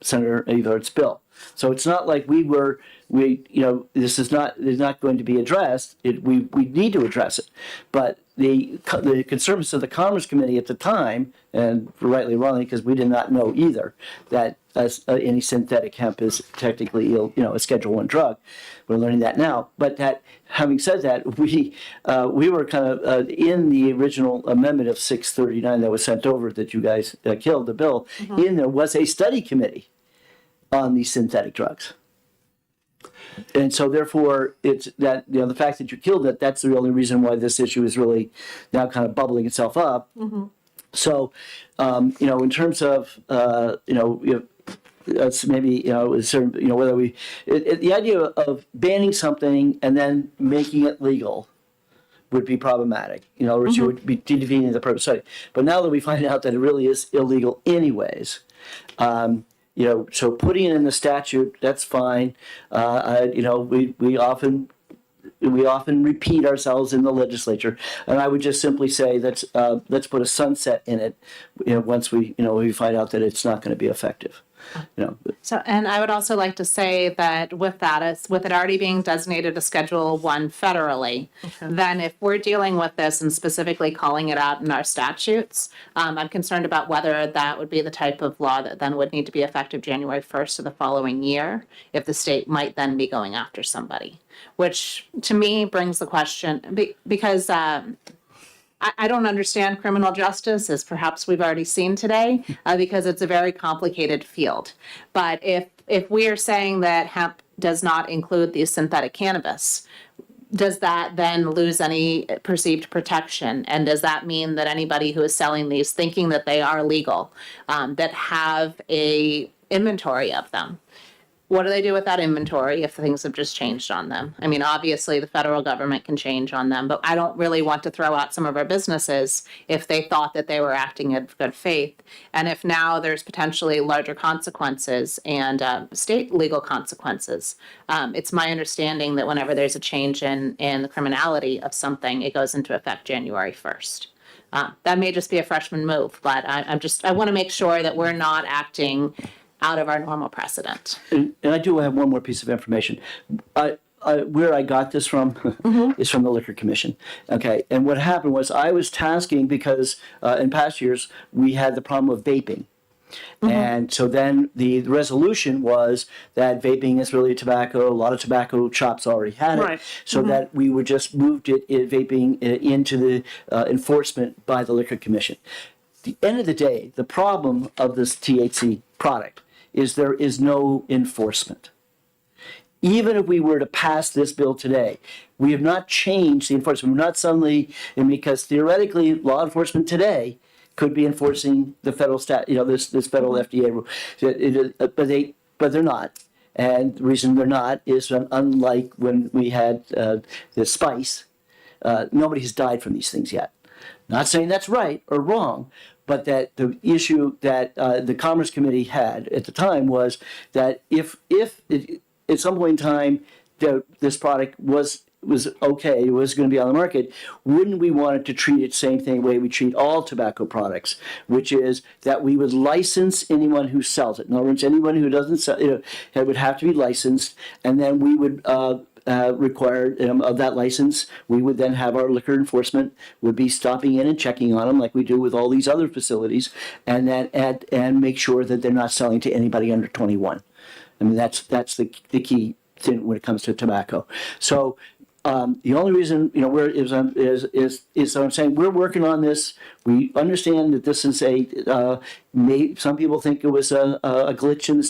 Senator Everett's bill. So it's not like this is not going to be addressed. We need to address it. But the conservatives of the Commerce Committee at the time, and rightly or wrongly, because we did not know either, that any synthetic hemp is technically a Schedule 1 drug. We're learning that now. But that, having said that, we were kind of in the original amendment of 639 that was sent over, that you guys killed the bill. In there was a study committee on these synthetic drugs. And so therefore, it's that, the fact that you killed it, that's the only reason why this issue is really now kind of bubbling itself up. So, in terms of, that's maybe, certain, whether the idea of banning something and then making it legal would be problematic, or you would be defeating the purpose of it. But now that we find out that it really is illegal anyways, so putting it in the statute, that's fine. We often repeat ourselves in the legislature, and I would just simply say let's put a sunset in it. Once we find out that it's not going to be effective. You know, So, and I would also like to say that with that, with it already being designated a Schedule 1 federally, then if we're dealing with this and specifically calling it out in our statutes, I'm concerned about whether that would be the type of law that then would need to be effective January 1st of the following year, if the state might then be going after somebody, which to me brings the question, because I don't understand criminal justice, as perhaps we've already seen today, because it's a very complicated field. But if we are saying that hemp does not include the synthetic cannabis, does that then lose any perceived protection? And does that mean that anybody who is selling these, thinking that they are legal, that have a inventory of them, what do they do with that inventory if things have just changed on them? I mean, obviously, the federal government can change on them, but I don't really want to throw out some of our businesses if they thought that they were acting in good faith. And if now there's potentially larger consequences and state legal consequences, it's my understanding that whenever there's a change in the criminality of something, it goes into effect January 1st. That may just be a freshman move, but I want to make sure that we're not acting out of our normal precedent. and I do have one more piece of information. Where I got this from is from the Liquor Commission. Okay, and what happened was I was tasking because in past years we had the problem of vaping. And so then the resolution was that vaping is really tobacco. A lot of tobacco shops already had it. Right. So that we would just moved vaping into the enforcement by the Liquor Commission. At the end of the day, the problem of this THC product is there is no enforcement. Even if we were to pass this bill today, we have not changed the enforcement. We're not suddenly, and because theoretically, law enforcement today could be enforcing the federal this federal FDA rule, but they're not. And the reason they're not is unlike when we had the spice, nobody has died from these things yet. Not saying that's right or wrong, but that the issue that the Commerce Committee had at the time was that if at some point in time this product was okay, it was going to be on the market, wouldn't we want it to treat it the same thing way we treat all tobacco products, which is that we would license anyone who sells it. In other words, anyone who doesn't sell, it would have to be licensed, and then we would require of that license, we would then have our liquor enforcement would be stopping in and checking on them like we do with all these other facilities, and then and make sure that they're not selling to anybody under 21. I mean, that's the key thing when it comes to tobacco. So the only reason is I'm saying we're working on this. We understand that this is some people think it was a glitch in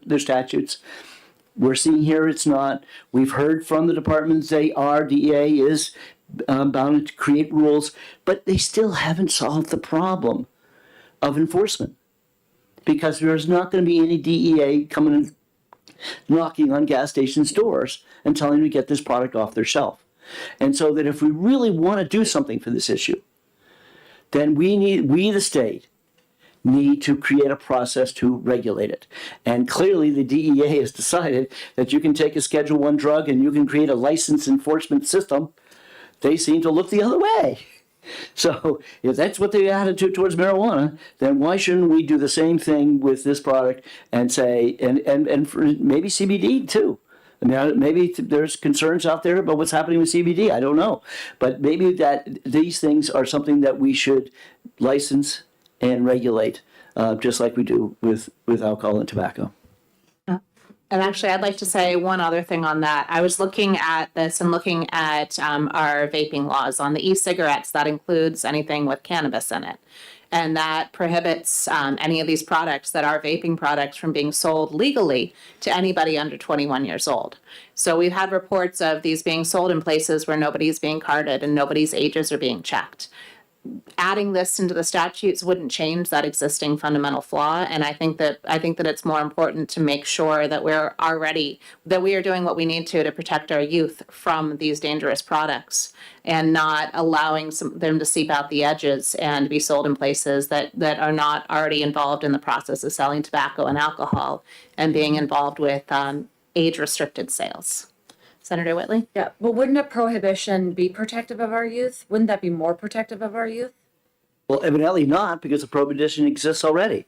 their statutes. We're seeing here it's not. We've heard from the departments DEA is bound to create rules, but they still haven't solved the problem of enforcement, because there's not going to be any DEA coming and knocking on gas station doors and telling them to get this product off their shelf. And so that if we really want to do something for this issue, then we the state need to create a process to regulate it. And clearly the DEA has decided that you can take a Schedule 1 drug and you can create a license enforcement system. They seem to look the other way. So if that's what their attitude towards marijuana, then why shouldn't we do the same thing with this product and say, and for maybe CBD too? I mean, maybe there's concerns out there about what's happening with CBD. I don't know. But maybe that these things are something that we should license and regulate, just like we do with alcohol and tobacco. And actually, I'd like to say one other thing on that. I was looking at this and looking at our vaping laws on the e-cigarettes. That includes anything with cannabis in it. And that prohibits any of these products that are vaping products from being sold legally to anybody under 21 years old. So we've had reports of these being sold in places where nobody's being carded and nobody's ages are being checked. Adding this into the statutes wouldn't change that existing fundamental flaw, and I think that it's more important to make sure that we are doing what we need to protect our youth from these dangerous products and not allowing them to seep out the edges and be sold in places that are not already involved in the process of selling tobacco and alcohol and being involved with age-restricted sales. Senator Whitley? Yeah, but wouldn't a prohibition be protective of our youth? Wouldn't that be more protective of our youth? Well, evidently not, because the prohibition exists already.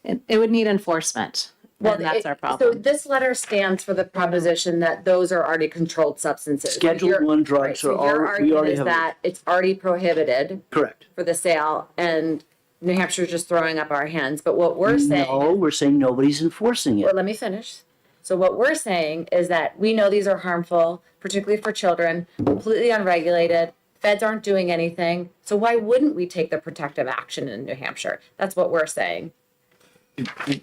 It would need enforcement, and that's our So problem. this letter stands for the proposition that those are already controlled substances. Schedule Your- I drugs right, so are your already- we already argument is have- that it's already prohibited Correct. for the sale, and New Hampshire's just throwing up our hands. But what we're saying, No, we're saying nobody's enforcing well, it. let me finish. So what we're saying is that we know these are harmful, particularly for children, completely unregulated. Feds aren't doing anything. So why wouldn't we take the protective action in New Hampshire? That's what we're saying.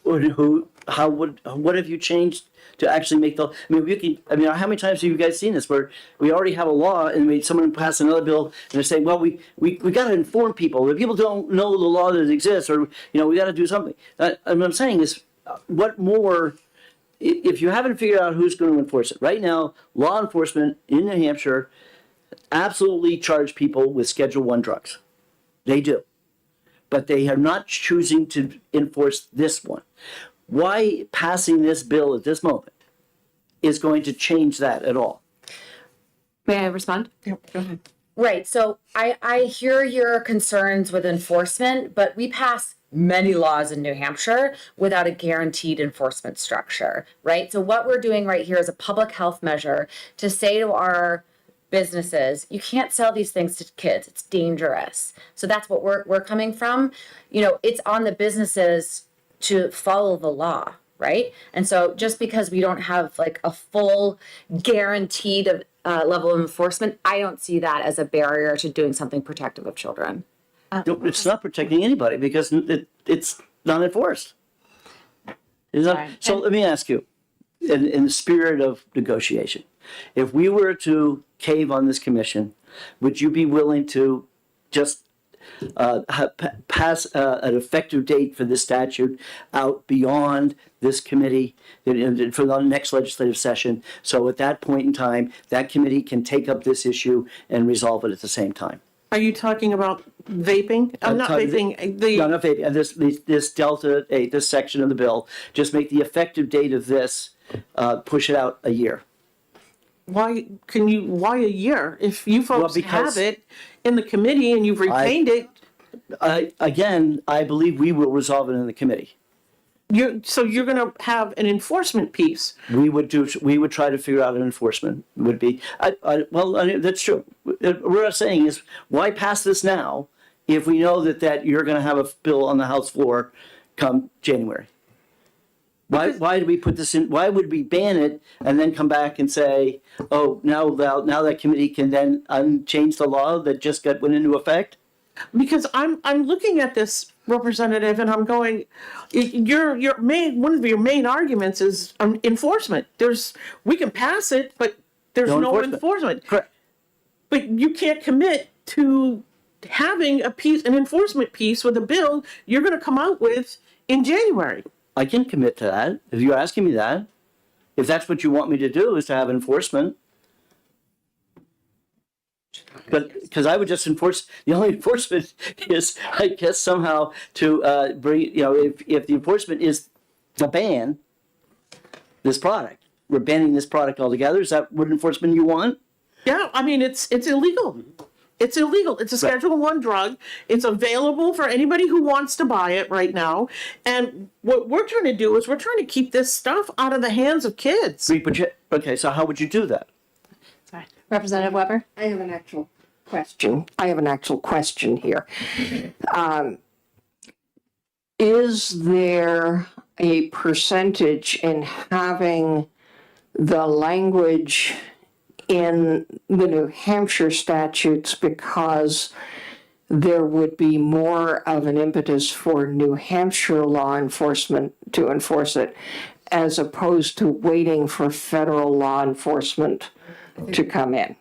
What have you changed to actually make the, how many times have you guys seen this where we already have a law and someone passed another bill and they're saying, well, we gotta inform people. If people don't know the law that exists, or, we gotta do something. And what I'm saying is, what more, if you haven't figured out who's gonna enforce it, right now, law enforcement in New Hampshire absolutely charge people with Schedule I drugs. They do. But they are not choosing to enforce this one. Why passing this bill at this moment is going to change that at all? May I respond? Right. So I hear your concerns with enforcement, but we pass many laws in New Hampshire without a guaranteed enforcement structure, right? So what we're doing right here is a public health measure to say to our businesses, you can't sell these things to kids. It's dangerous. So that's what we're coming from. It's on the businesses to follow the law, right? And so just because we don't have like a full guaranteed level of enforcement, I don't see that as a barrier to doing something protective of children. No, it's not protecting anybody because it's not enforced. Right. So let me ask you, in the spirit of negotiation, if we were to cave on this commission, would you be willing to just pass an effective date for this statute out beyond this committee for the next legislative session? So at that point in time, that committee can take up this issue and resolve it at the same time. Are you talking about vaping? I'm not vaping, No, not vaping. This Delta 8, this section of the bill, just make the effective date of this, push it out a year. why a year? If you folks because- have it in the committee and you've retained it, I believe we will resolve it in the committee. so you're gonna have an enforcement piece. We would try to figure out an enforcement would be, that's true. What I'm saying is, why pass this now if we know that you're gonna have a bill on the House floor come January? Why do we put this in, why would we ban it and then come back and say, oh, now that committee can then change the law that just went into effect? Because I'm looking at this, Representative, and I'm going, one of your main arguments is enforcement. We can pass it, but there's No no enforcement. enforcement. Correct. But you can't commit to having an enforcement piece with a bill you're gonna come out with in January. I can commit to that, if you're asking me that. If that's what you want me to do, is to have enforcement. But, because I would just enforce, the only enforcement is, I guess, somehow to bring, if the enforcement is the ban this product, we're banning this product altogether, is that what enforcement you want? Yeah, I mean, it's illegal. It's illegal. It's a Schedule I drug. It's available for anybody who wants to buy it right now. And what we're trying to do is we're trying to keep this stuff out of the hands of kids. Okay, so how would you do that? Sorry. Representative Weber? I have an actual question here. Is there a percentage in having the language in the New Hampshire statutes because there would be more of an impetus for New Hampshire law enforcement to enforce it as opposed to waiting for federal law enforcement to come in?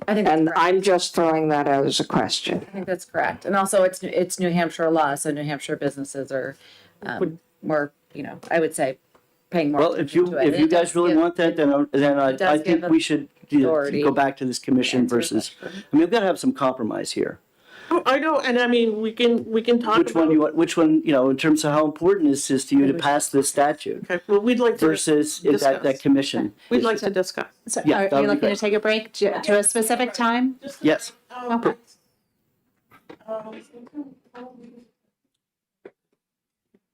I think that's And correct. I'm just throwing that out as a question. I think that's correct. And also it's New Hampshire law, so New Hampshire businesses are more, I would say, paying more Well, if attention to it. you guys really want that, then I does think give we should authority go back to this commission answer the versus, question. we've got to have some compromise here. Oh, I know, and I mean, we can talk Which one about. you want, in terms of how important this is to you to pass this statute Okay, well, we'd like to versus that discuss. commission. We'd like to discuss. So Yeah, are that would you be looking to great. take a break to a specific time? Yes. Okay.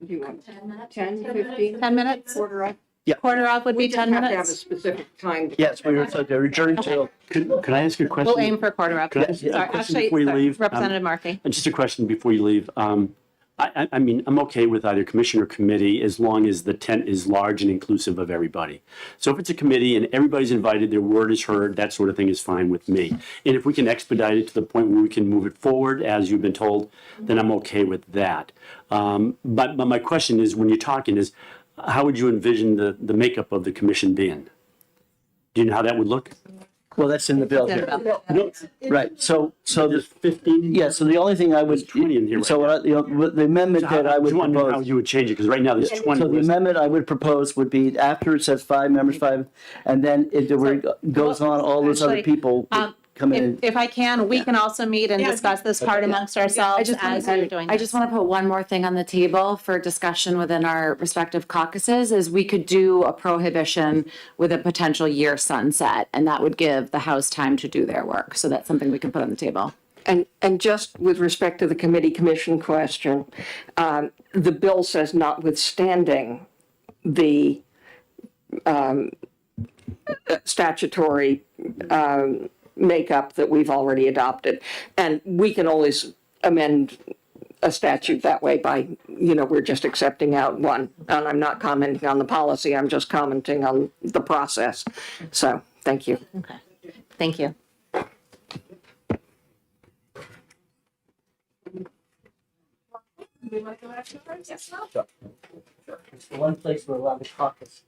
Do you want 10, 15? 10 minutes? Quarter up? Quarter of would be We just 10 have to have a minutes? specific time. to- Yes, we were, so they're adjourned till, Can I ask you a question? We'll aim for quarter of. Can I ask you a Sorry, question actually, before you sorry, leave? Representative Markey. Just a question before you leave. I mean, I'm okay with either commission or committee as long as the tent is large and inclusive of everybody. So if it's a committee and everybody's invited, their word is heard, that sort of thing is fine with me. And if we can expedite it to the point where we can move it forward, as you've been told, then I'm okay with that. But my question is, when you're talking is, how would you envision the makeup of the commission being? Do you know how that would look? well, that's in the bill It's in here. the bill. No, Right, so there's the, 15? yeah, so the only thing I would. There's 20 in here right So now. what I- the amendment that I I would just want to know how propose. you would change it, because right now there's 20 So the listed. amendment I would propose would be after it says 5 members, 5, and then it goes on, all those other Actually, people come in. If I can, we can also meet and discuss this part amongst ourselves as you're doing I just this. want to put one more thing on the table for discussion within our respective caucuses, is we could do a prohibition with a potential year sunset, and that would give the House time to do their work. So that's something we could put on the table. And just with respect to the committee commission question, the bill says notwithstanding the statutory makeup that we've already adopted. And we can always amend a statute that way by, we're just accepting out one. And I'm not commenting on the policy, I'm just commenting on the process. So, thank you. Okay. Thank you. It's the one place we're allowed to caucus.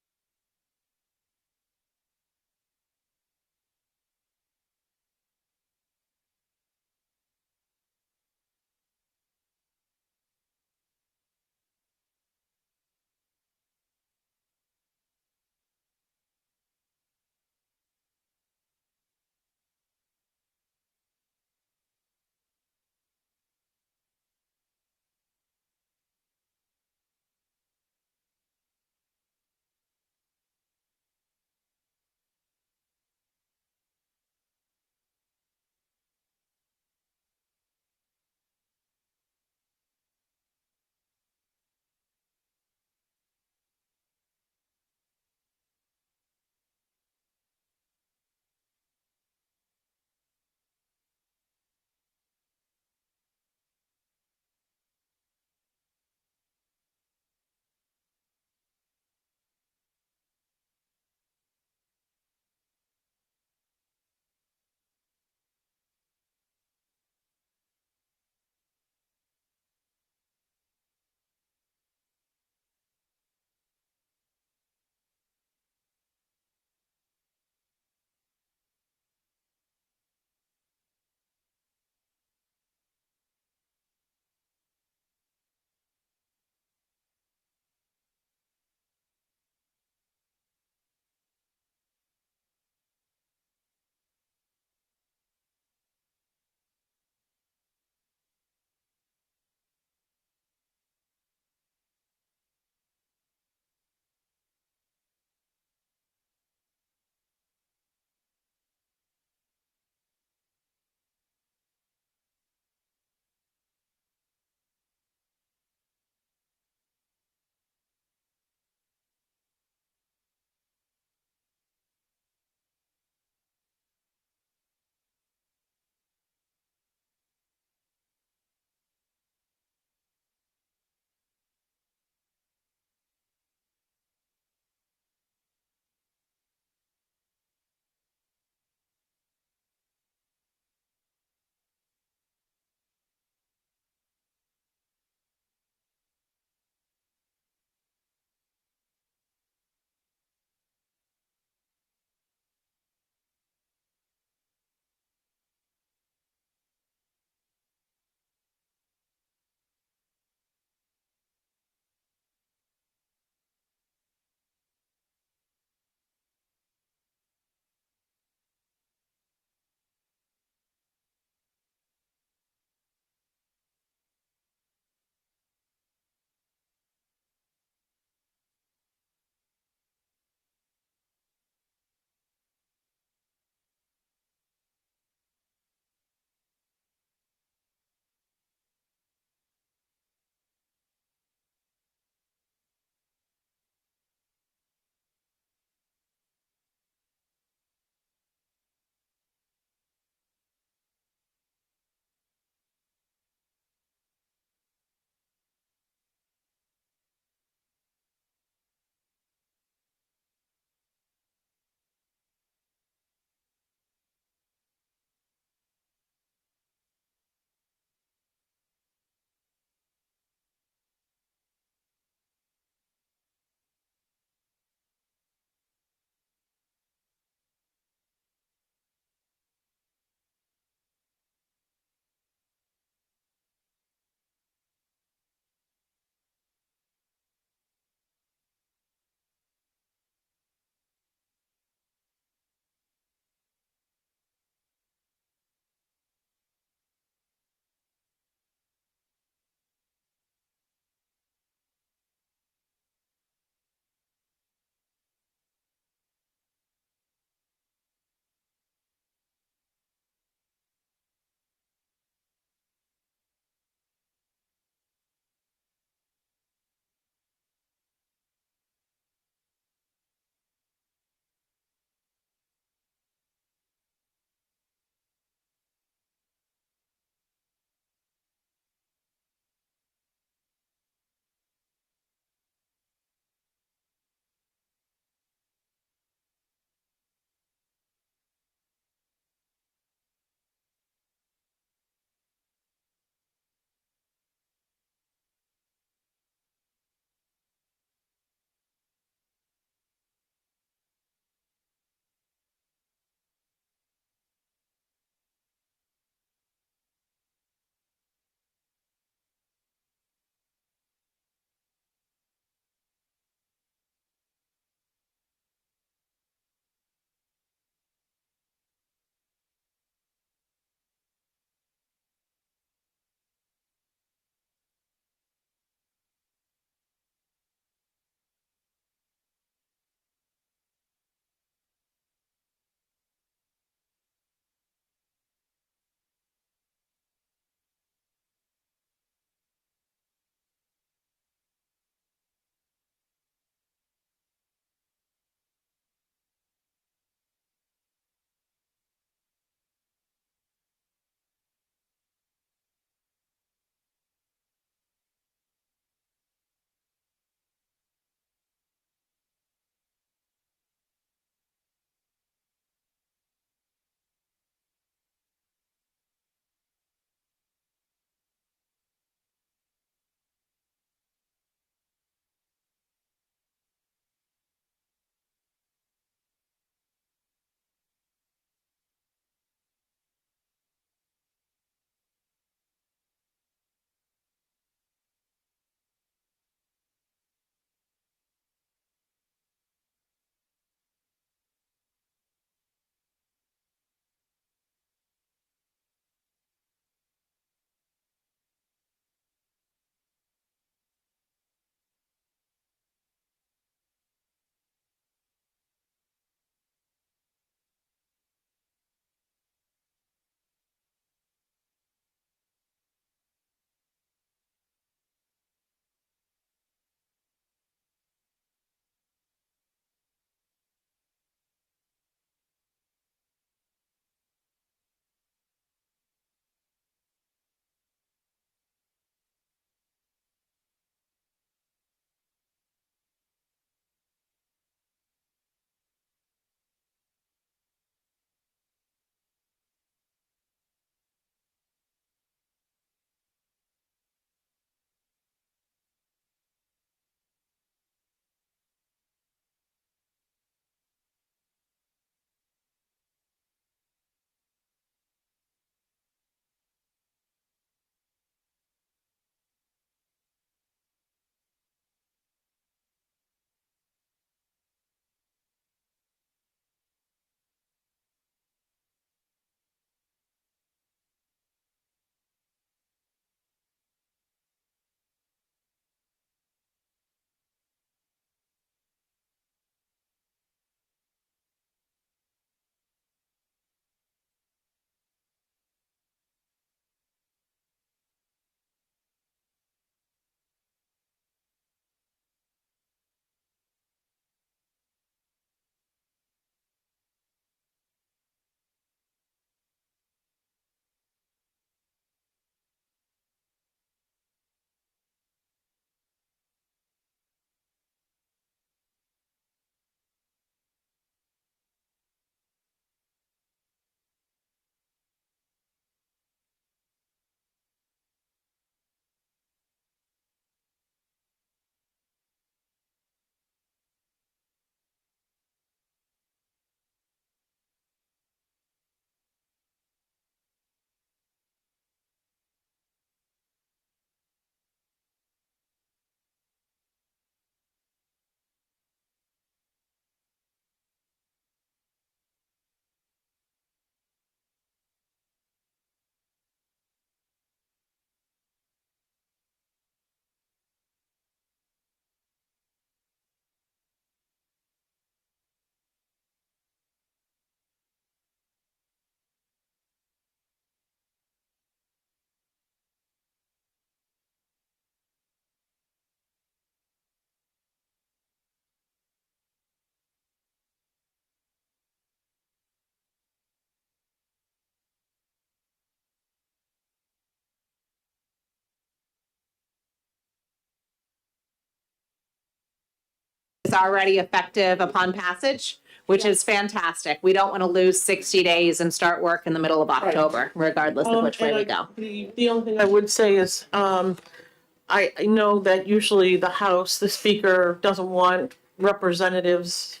is already effective upon passage, which is fantastic. We don't want to lose 60 days and start work in the middle of October, regardless of which way And we go. The only thing I would say is, I know that usually the House, the Speaker doesn't want representatives,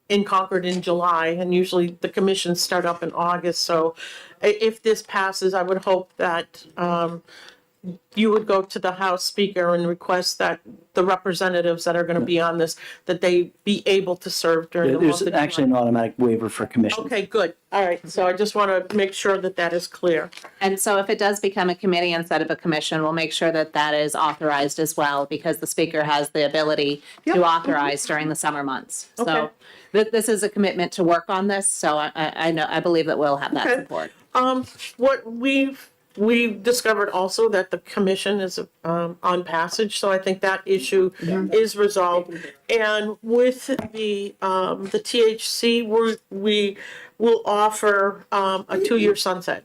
in Concord in July, and usually the commissions start up in August, so if this passes, I would hope that, you would go to the House Speaker and request that the representatives that are gonna be on this, that they be able to serve during the month There's of July. actually an automatic waiver for commission. Okay, good, all right, so I just wanna make sure that that is clear. And so if it does become a committee instead of a commission, we'll make sure that that is authorized as well, because the speaker has the ability to authorize during the summer months. So Okay. this is a commitment to work on this, so I believe that we'll have that Okay. support. What we've discovered also that the commission is on passage, so I think that issue is resolved. And with the THC, we will offer a 2-year sunset.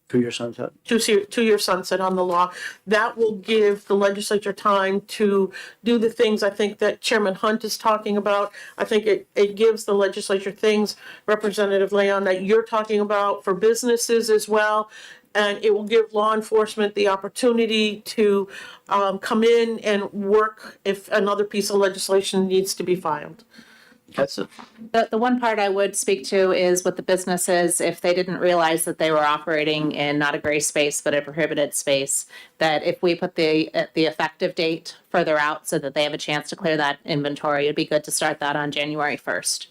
2-year sunset. Two-year sunset on the law. That will give the legislature time to do the things I think that Chairman Hunt is talking about. I think it gives the legislature things, Representative Leon, that you're talking about for businesses as well. And it will give law enforcement the opportunity to come in and work if another piece of legislation needs to be filed. That's it. The one part I would speak to is with the businesses, if they didn't realize that they were operating in not a gray space, but a prohibited space, that if we put the effective date further out so that they have a chance to clear that inventory, it'd be good to start that on January 1st.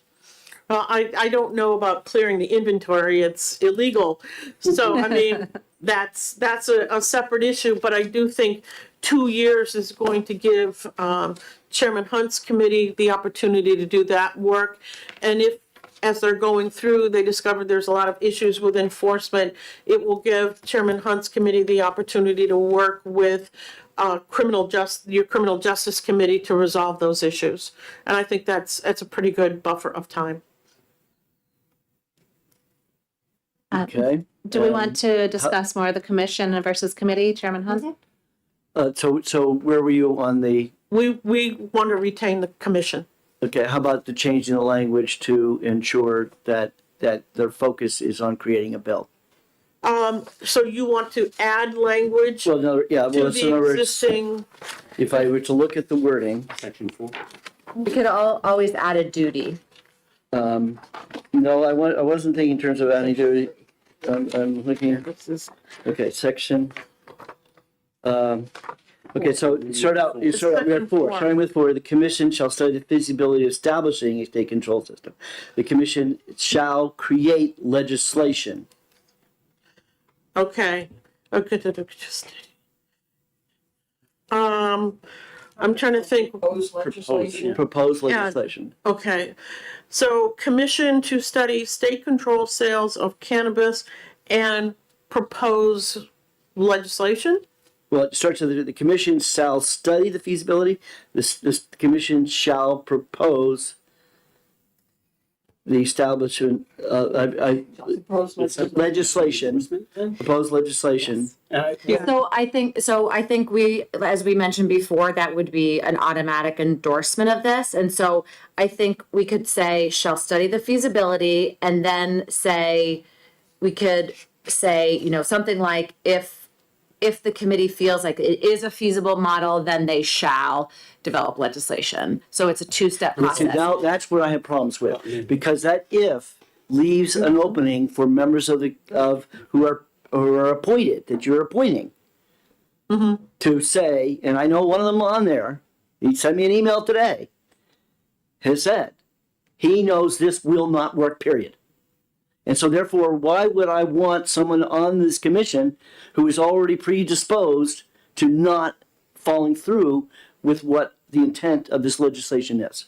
Well, I don't know about clearing the inventory, it's illegal. So, I mean, that's a separate issue, but I do think 2 years is going to give Chairman Hunt's committee the opportunity to do that work. And if, as they're going through, they discover there's a lot of issues with enforcement, it will give Chairman Hunt's committee the opportunity to work with your criminal justice committee to resolve those issues. And I think that's a pretty good buffer of time. Okay. Do we want to discuss more of the commission versus committee, Chairman Hunt? So where were you on the, We want to retain the commission. okay, how about the changing the language to ensure that their focus is on creating a bill? So you want to add language Well, no, yeah, to well, so in the other words, existing, if I were to look at the wording, Section 4. We could always add a duty. no, I wasn't thinking in terms of adding to, I'm looking, okay, section. Okay, so you start out, we Section have 4, starting with 4, the commission shall study the feasibility of establishing a state control system. The commission shall create legislation. okay. I'm trying to think, Proposed legislation. Propose Yeah. legislation. okay. So commission to study state control sales of cannabis and propose legislation? Well, it starts with the commission shall study the feasibility, this commission shall propose the establishment, legislation, proposed legislation. So I think we, as we mentioned before, that would be an automatic endorsement of this. And so I think we could say shall study the feasibility and then say, we could say, something like if the committee feels like it is a feasible model, then they shall develop legislation. So it's a two-step See, process. now that's what I have problems with, because that if leaves an opening for members of who are appointed, that you're appointing, to say, and I know one of them on there, he sent me an email today, has said, he knows this will not work, period. And so therefore, why would I want someone on this commission who is already predisposed to not following through with what the intent of this legislation is?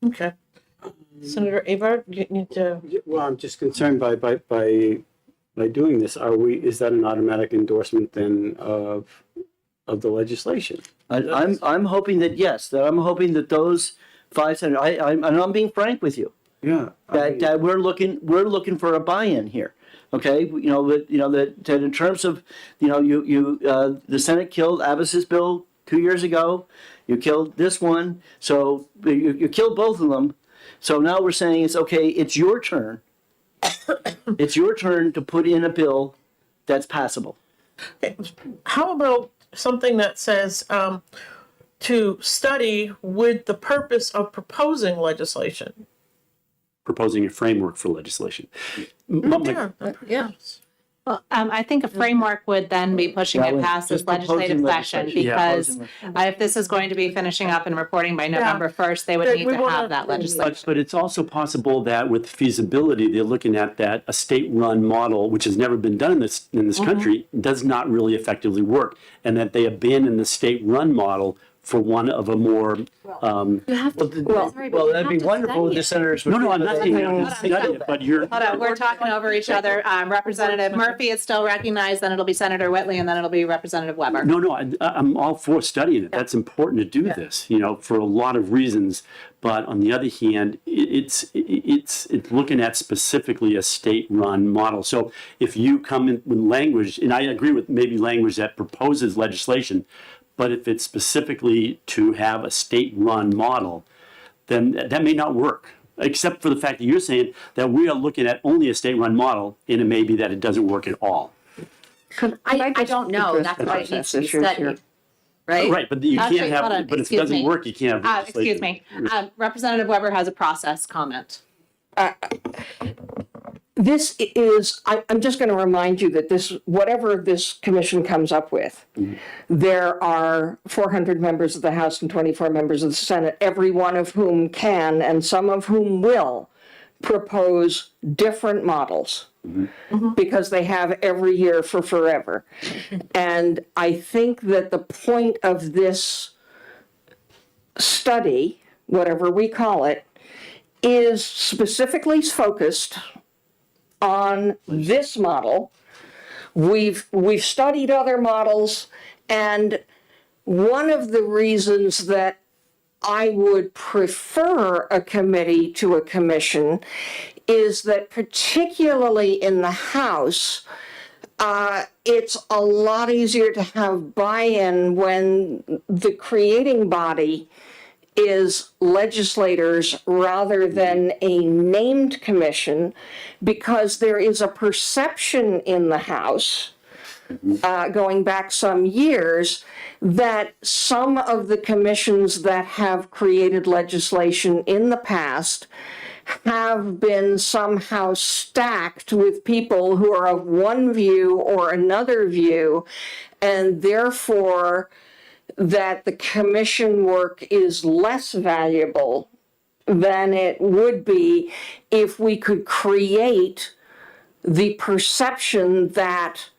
Okay. Senator Avard, you need to, Well, I'm just concerned by doing this. Is that an automatic endorsement then of the legislation? I'm hoping that, yes, I'm hoping that those 5 senators, and I'm being frank with you, Yeah. that we're looking for a buy-in here. Okay, that in terms of, the Senate killed Abbas's bill 2 years ago, you killed this one, so you killed both of them. So now we're saying it's okay, it's your turn. It's your turn to put in a bill that's passable. How about something that says, to study with the purpose of proposing legislation? Proposing a framework for legislation. Yeah. Well, I think a framework would then be pushing That it would- past this just proposing legislative session, legislation. Yeah. because if this is going to be finishing up and reporting by November 1st, they would Yeah, need we to wanna- have that But, legislation. but it's also possible that with feasibility, they're looking at that a state-run model, which has never been done in this country, does not really effectively work, and that they abandon the state-run model for one of a more, You have to. Well, that'd be wonderful if the senators would. no, I'm not saying Hold on, that, study it, but you're, Hold on, we're talking over each other. Representative Murphy is still recognized, then it'll be Senator Whitley, and then it'll be Representative Weber. no, I'm all for studying it. That's important to do this, for a lot of reasons. But on the other hand, it's looking at specifically a state-run model. So if you come in with language, and I agree with maybe language that proposes legislation, but if it's specifically to have a state-run model, then that may not work. Except for the fact that you're saying that we are looking at only a state-run model, and it may be that it doesn't work at all. I don't know. That's why it needs to be Issues here. studied. Right? Right, but you Actually, can't hold on, have, but if it excuse doesn't me. work, you can't have Excuse legislation. me. Representative Weber has a process comment. This is, I'm just going to remind you that this, whatever this commission comes up with, there are 400 members of the House and 24 members of the Senate, every one of whom can, and some of whom will, propose different models. Because they have every year for forever. And I think that the point of this study, whatever we call it, is specifically focused on this model. We've studied other models, and one of the reasons that I would prefer a committee to a commission is that particularly in the House, it's a lot easier to have buy-in when the creating body is legislators rather than a named commission, because there is a perception in the House, going back some years, that some of the commissions that have created legislation in the past have been somehow stacked with people who are of one view or another view, and therefore that the commission work is less valuable than it would be if we could create the perception that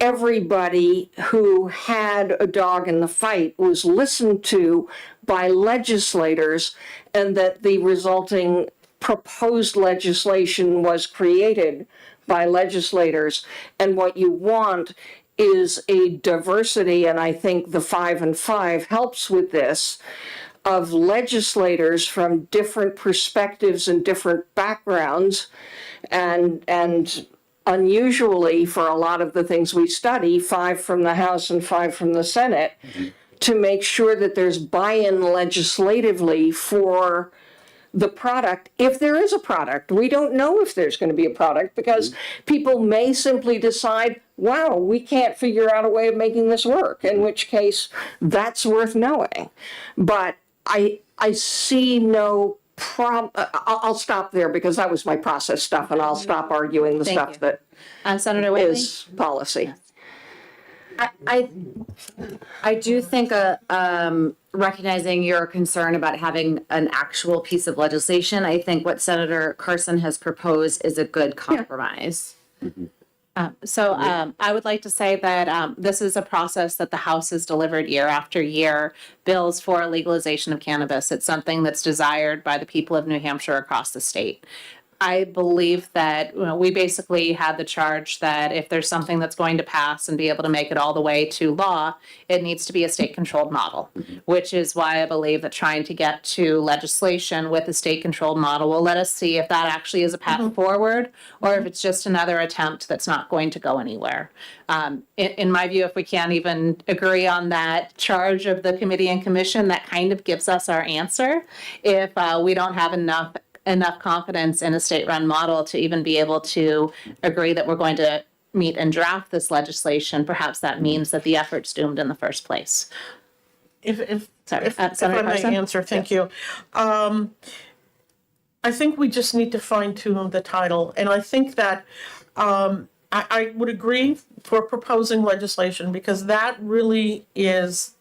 everybody who had a dog in the fight was listened to by legislators, and that the resulting proposed legislation was created by legislators. And what you want is a diversity, and I think the 5 and 5 helps with this, of legislators from different perspectives and different backgrounds, and unusually for a lot of the things we study, 5 from the House and 5 from the Senate, to make sure that there's buy-in legislatively for the product, if there is a product. We don't know if there's going to be a product, because people may simply decide, wow, we can't figure out a way of making this work, in which case that's worth knowing. But I see no I'll stop there, because that was my process stuff, and I'll stop arguing the Thank stuff you. that Senator Whitley? is policy. I do think recognizing your concern about having an actual piece of legislation, I think what Senator Carson has proposed is a good compromise. I would like to say that this is a process that the House has delivered year after year, bills for legalization of cannabis. It's something that's desired by the people of New Hampshire across the state. I believe that we basically had the charge that if there's something that's going to pass and be able to make it all the way to law, it needs to be a state-controlled model, which is why I believe that trying to get to legislation with a state-controlled model will let us see if that actually is a path forward or if it's just another attempt that's not going to go anywhere. In my view, if we can't even agree on that charge of the committee and commission, that kind of gives us our answer. If we don't have enough confidence in a state-run model to even be able to agree that we're going to meet and draft this legislation, perhaps that means that the effort's doomed in the first place. Sorry, If I Senator may Carson? answer, thank you. I think we just need to fine tune the title, and I think that I would agree for proposing legislation because that really is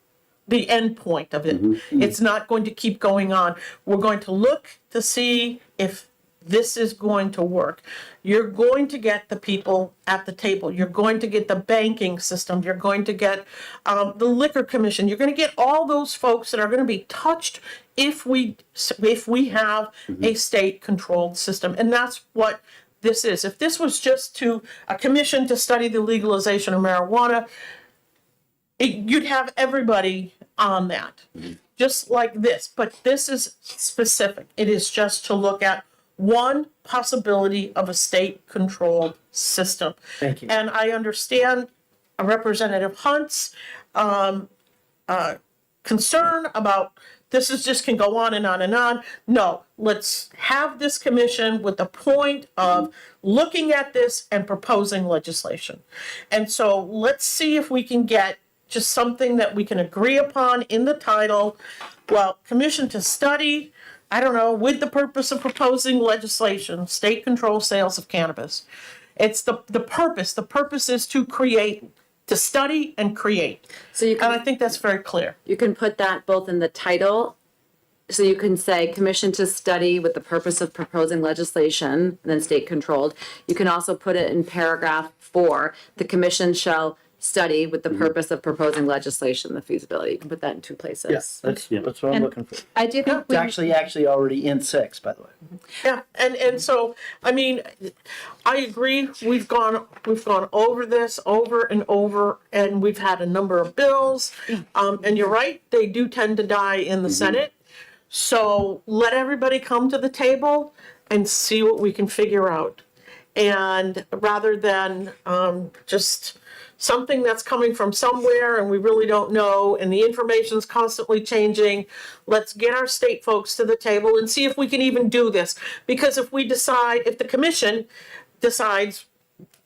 the end point of it. It's not going to keep going on. We're going to look to see if this is going to work. You're going to get the people at the table. You're going to get the banking system. You're going to get the liquor commission. You're going to get all those folks that are going to be touched if we have a state-controlled system. And that's what this is. If this was just to a commission to study the legalization of marijuana, you'd have everybody on that, just like this. But this is specific. It is just to look at one possibility of a state-controlled system. Thank you. And I understand Representative Hunt's concern about this is just can go on and on and on. No, let's have this commission with the point of looking at this and proposing legislation. And so let's see if we can get just something that we can agree upon in the title. Well, commission to study, I don't know, with the purpose of proposing legislation, state control sales of cannabis. It's the purpose. The purpose is to create, to study and create. So you And I can, think that's very clear. you can put that both in the title. So you can say commission to study with the purpose of proposing legislation, and then state controlled. You can also put it in paragraph 4, the commission shall study with the purpose of proposing legislation, the feasibility. You can put that in 2 places. Yes, that's what I'm And looking for. I do think It's actually already in 6, by the way. Yeah, and so, I mean, I agree, we've gone over this over and over, and we've had a number of bills. And you're right, they do tend to die in the Senate. So let everybody come to the table and see what we can figure out. And rather than just something that's coming from somewhere and we really don't know, and the information's constantly changing, let's get our state folks to the table and see if we can even do this. Because if the commission decides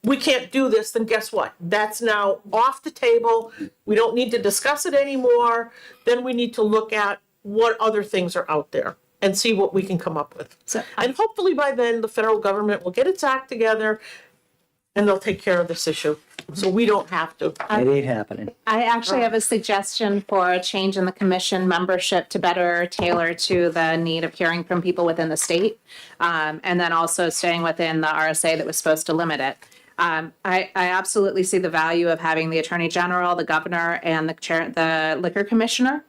we can't do this, then guess what? That's now off the table. We don't need to discuss it anymore. Then we need to look at what other things are out there and see what we can come up with. And hopefully by then, the federal government will get its act together and they'll take care of this issue. So we don't have to. It ain't happening. I actually have a suggestion for a change in the commission membership to better tailor to the need of hearing from people within the state. And then also staying within the RSA that was supposed to limit it. I absolutely see the value of having the Attorney General, the Governor, and the Liquor Commissioner.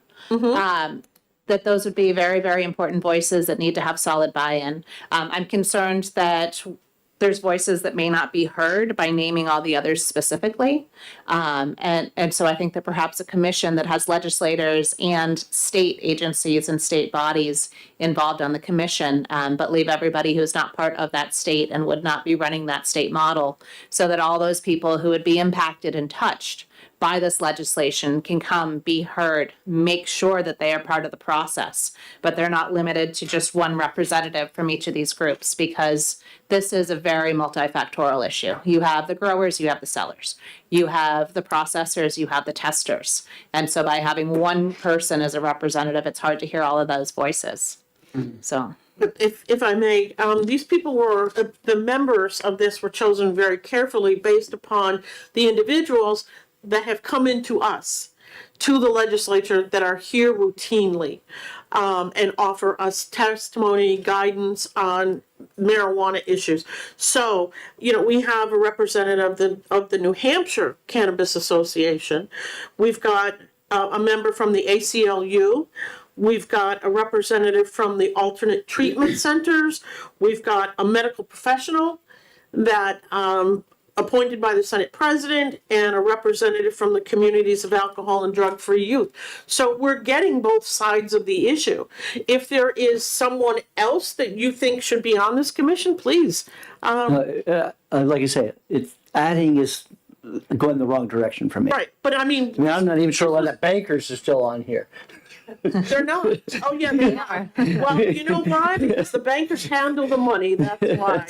That those would be very, very important voices that need to have solid buy-in. I'm concerned that there's voices that may not be heard by naming all the others specifically. And so I think that perhaps a commission that has legislators and state agencies and state bodies involved on the commission, but leave everybody who's not part of that state and would not be running that state model, so that all those people who would be impacted and touched by this legislation can come, be heard, make sure that they are part of the process, but they're not limited to just one representative from each of these groups, because this is a very multifactorial issue. You have the growers, you have the sellers, you have the processors, you have the testers. And so by having one person as a representative, it's hard to hear all of those voices. So. If I may, these people were, the members of this were chosen very carefully based upon the individuals that have come into us, to the legislature, that are here routinely, and offer us testimony, guidance on marijuana issues. So, we have a representative of the New Hampshire Cannabis Association. We've got a member from the ACLU. We've got a representative from the alternate treatment centers. We've got a medical professional that appointed by the Senate President, and a representative from the communities of alcohol and drug-free youth. So we're getting both sides of the issue. If there is someone else that you think should be on this commission, please. Like I say, it's adding is going the wrong direction for me. Right, but I mean, I'm not even sure why the bankers are still on here. they're not. Oh, yeah, they are. Well, you know why? Because the bankers handle the money, that's why.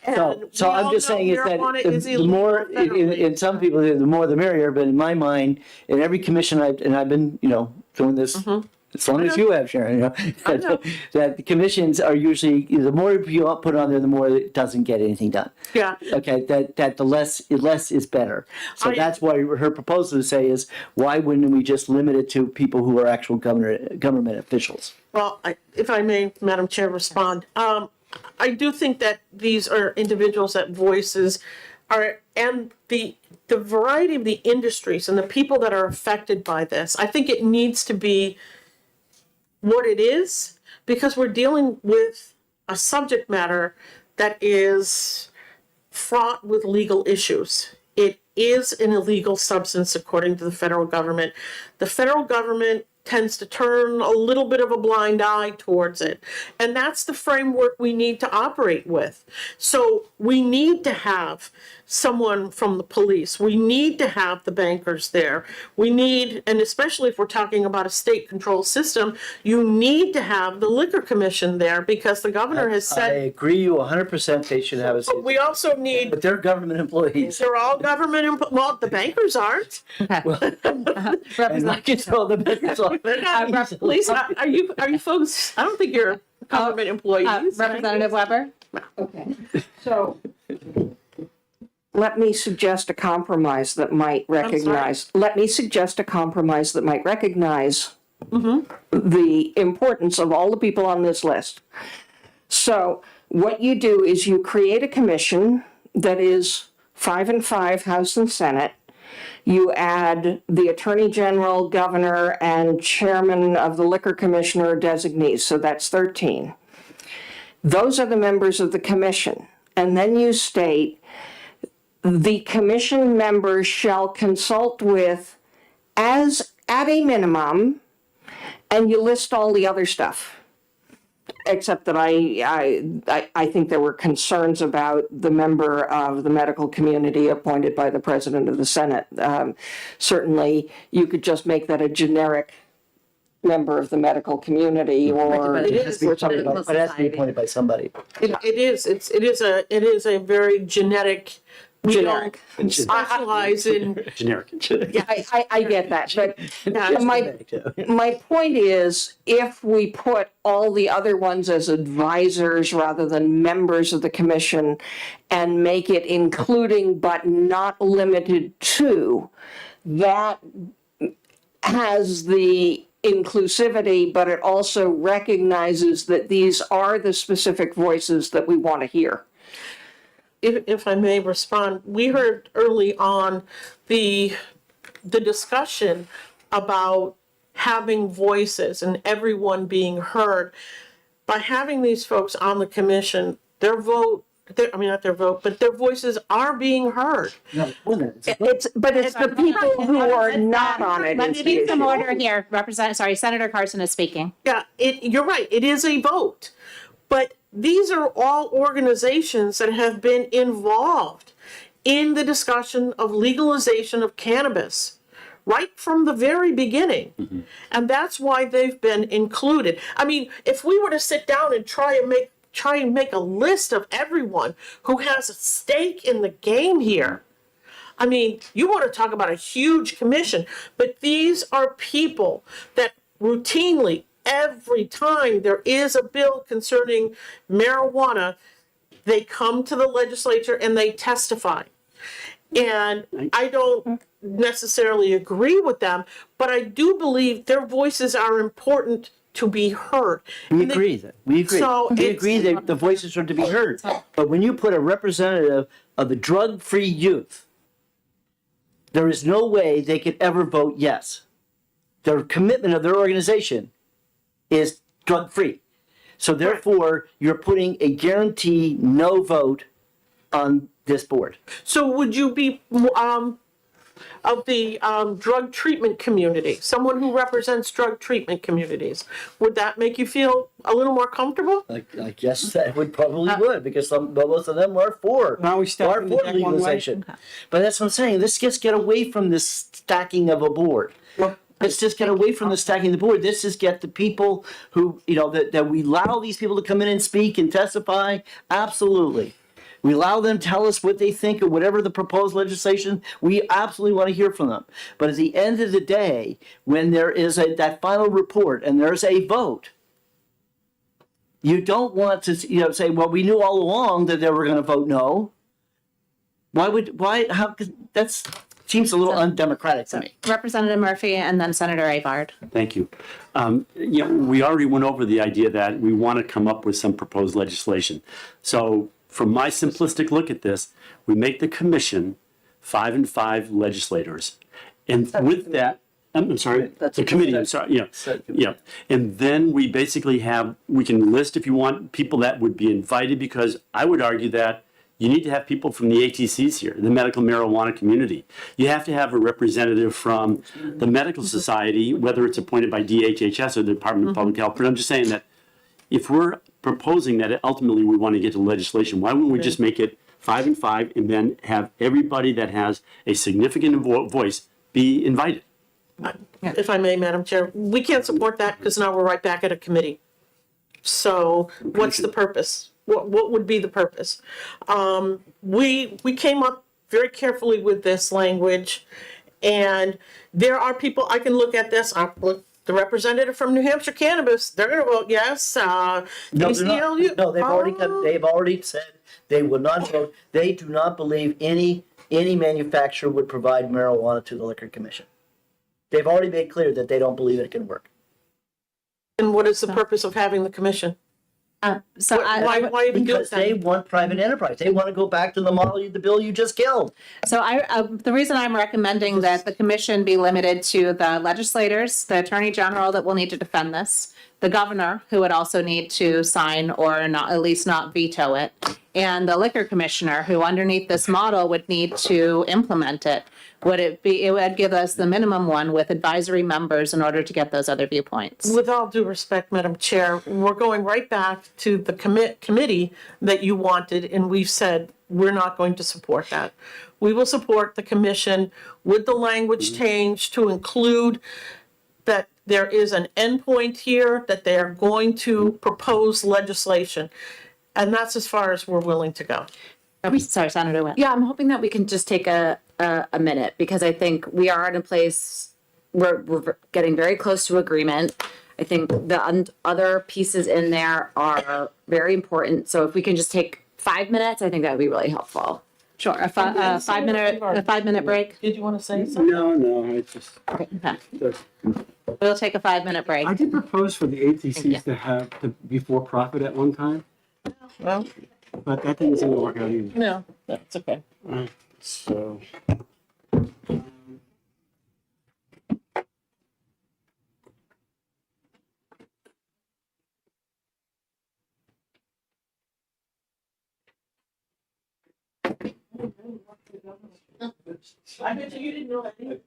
And So we I'm all just know saying is that marijuana is the illegal more, federally. in some people, the more the merrier, but in my mind, in every commission I've been, doing this as long as you have, Sharon, know. that the commissions are usually, the more you put on there, the more it doesn't get anything done. Yeah. Okay, that the less is better. So I- that's why her proposal to say is, why wouldn't we just limit it to people who are actual government officials? Well, if I may, Madam Chair, respond. I do think that these are individuals that voices are, and the variety of the industries and the people that are affected by this, I think it needs to be what it is, because we're dealing with a subject matter that is fraught with legal issues. It is an illegal substance according to the federal government. The federal government tends to turn a little bit of a blind eye towards it. And that's the framework we need to operate with. So we need to have someone from the police. We need to have the bankers there. We need, and especially if we're talking about a state control system, you need to have the liquor commission there, because the governor has I said, agree you 100% they should have a seat. we also need, But they're government employees. they're all government, well, the bankers aren't. And I can tell the bankers are. Please, are you folks, I don't think you're government employees. Representative Weber? So let me suggest a compromise that might recognize, the importance of all the people on this list. So what you do is you create a commission that is 5 and 5, House and Senate. You add the Attorney General, Governor, and Chairman of the Liquor Commissioner designees, so that's 13. Those are the members of the commission. And then you state, the commission members shall consult with, as at a minimum, and you list all the other stuff. Except that I think there were concerns about the member of the medical community appointed by the President of the Senate. Certainly, you could just make that a generic member of the medical community, or something. But it has to be appointed by somebody. It is a very genetic, we don't specialize in, Generic. I get that, but my point is, if we put all the other ones as advisors rather than members of the commission and make it including but not limited to, that has the inclusivity, but it also recognizes that these are the specific voices that we want to hear. if I may respond, we heard early on the discussion about having voices and everyone being heard. By having these folks on the commission, their voices are being heard. But it's the people who are not on it. Let's is the keep some issue. order here. Senator Carson is speaking. Yeah, you're right, it is a vote. But these are all organizations that have been involved in the discussion of legalization of cannabis right from the very beginning. Mm-hmm. And that's why they've been included. I mean, if we were to sit down and try and make a list of everyone who has a stake in the game here, I mean, you want to talk about a huge commission, but these are people that routinely, every time there is a bill concerning marijuana, they come to the legislature and they testify. And I don't necessarily agree with them, but I do believe their voices are important to be heard. We agree that the voices are to be heard. But when you put a representative of the drug-free youth, there is no way they could ever vote yes. Their commitment of their organization is drug-free. So therefore, you're putting a guarantee no vote on this board. So would you be, of the, drug treatment community, someone who represents drug treatment communities, would that make you feel a little more comfortable? I guess that would, because most of them are for, Now we step in the deck one way? legalization. But that's what I'm saying, let's just get away from this stacking of a board. Let's just get away from the stacking of the board. Let's just get the people who, that we allow these people to come in and speak and testify. Absolutely. We allow them to tell us what they think of whatever the proposed legislation. We absolutely want to hear from them. But at the end of the day, when there is that final report and there's a vote, you don't want to, say, well, we knew all along that they were going to vote no. That's seems a little undemocratic to me. Representative Murphy and then Senator Avard. Thank you. We already went over the idea that we want to come up with some proposed legislation. So from my simplistic look at this, we make the commission 5 and 5 legislators. And with that, I'm sorry, That's the committee, I'm sorry, yeah. And then we basically we can list, if you want, people that would be invited, because I would argue that you need to have people from the ATCs here, the medical marijuana community. You have to have a representative from the medical society, whether it's appointed by DHHS or the Department of Public Health. But I'm just saying that if we're proposing that ultimately we want to get to legislation, why wouldn't we just make it 5 and 5 and then have everybody that has a significant voice be invited? If I may, Madam Chair, we can't support that because now we're right back at a committee. So what's the purpose? What would be the purpose? We came up very carefully with this language, and there are people, I can look at this, the representative from New Hampshire Cannabis, they're gonna vote yes. No, they're not. ACLU No, they've already said they would not vote. They do not believe any manufacturer would provide marijuana to the Liquor Commission. They've already made clear that they don't believe it can work. And what is the purpose of having the commission? So Why even do Because it they then? want private enterprise. They want to go back to the model, the bill you just killed. So the reason I'm recommending that the commission be limited to the legislators, the attorney general that will need to defend this, the governor who would also need to sign or not, at least not veto it, and the liquor commissioner who underneath this model would need to implement it. It would give us the minimum one with advisory members in order to get those other viewpoints. With all due respect, Madam Chair, we're going right back to the committee that you wanted, and we've said we're not going to support that. We will support the commission with the language change to include that there is an endpoint here, that they are going to propose legislation. And that's as far as we're willing to go. Sorry, Senator Witt. Yeah, I'm hoping that we can just take a minute, because I think we are in a place where we're getting very close to agreement. I think the other pieces in there are very important. So if we can just take 5 minutes, I think that would be really helpful. Sure, a 5-minute break. Did you want to say something? No, I just, Okay. We'll take a 5-minute break. I did propose for the ATCs to have to be for profit at one time, Well, but that didn't seem to work out either. no, that's okay. So. I bet you didn't know that either.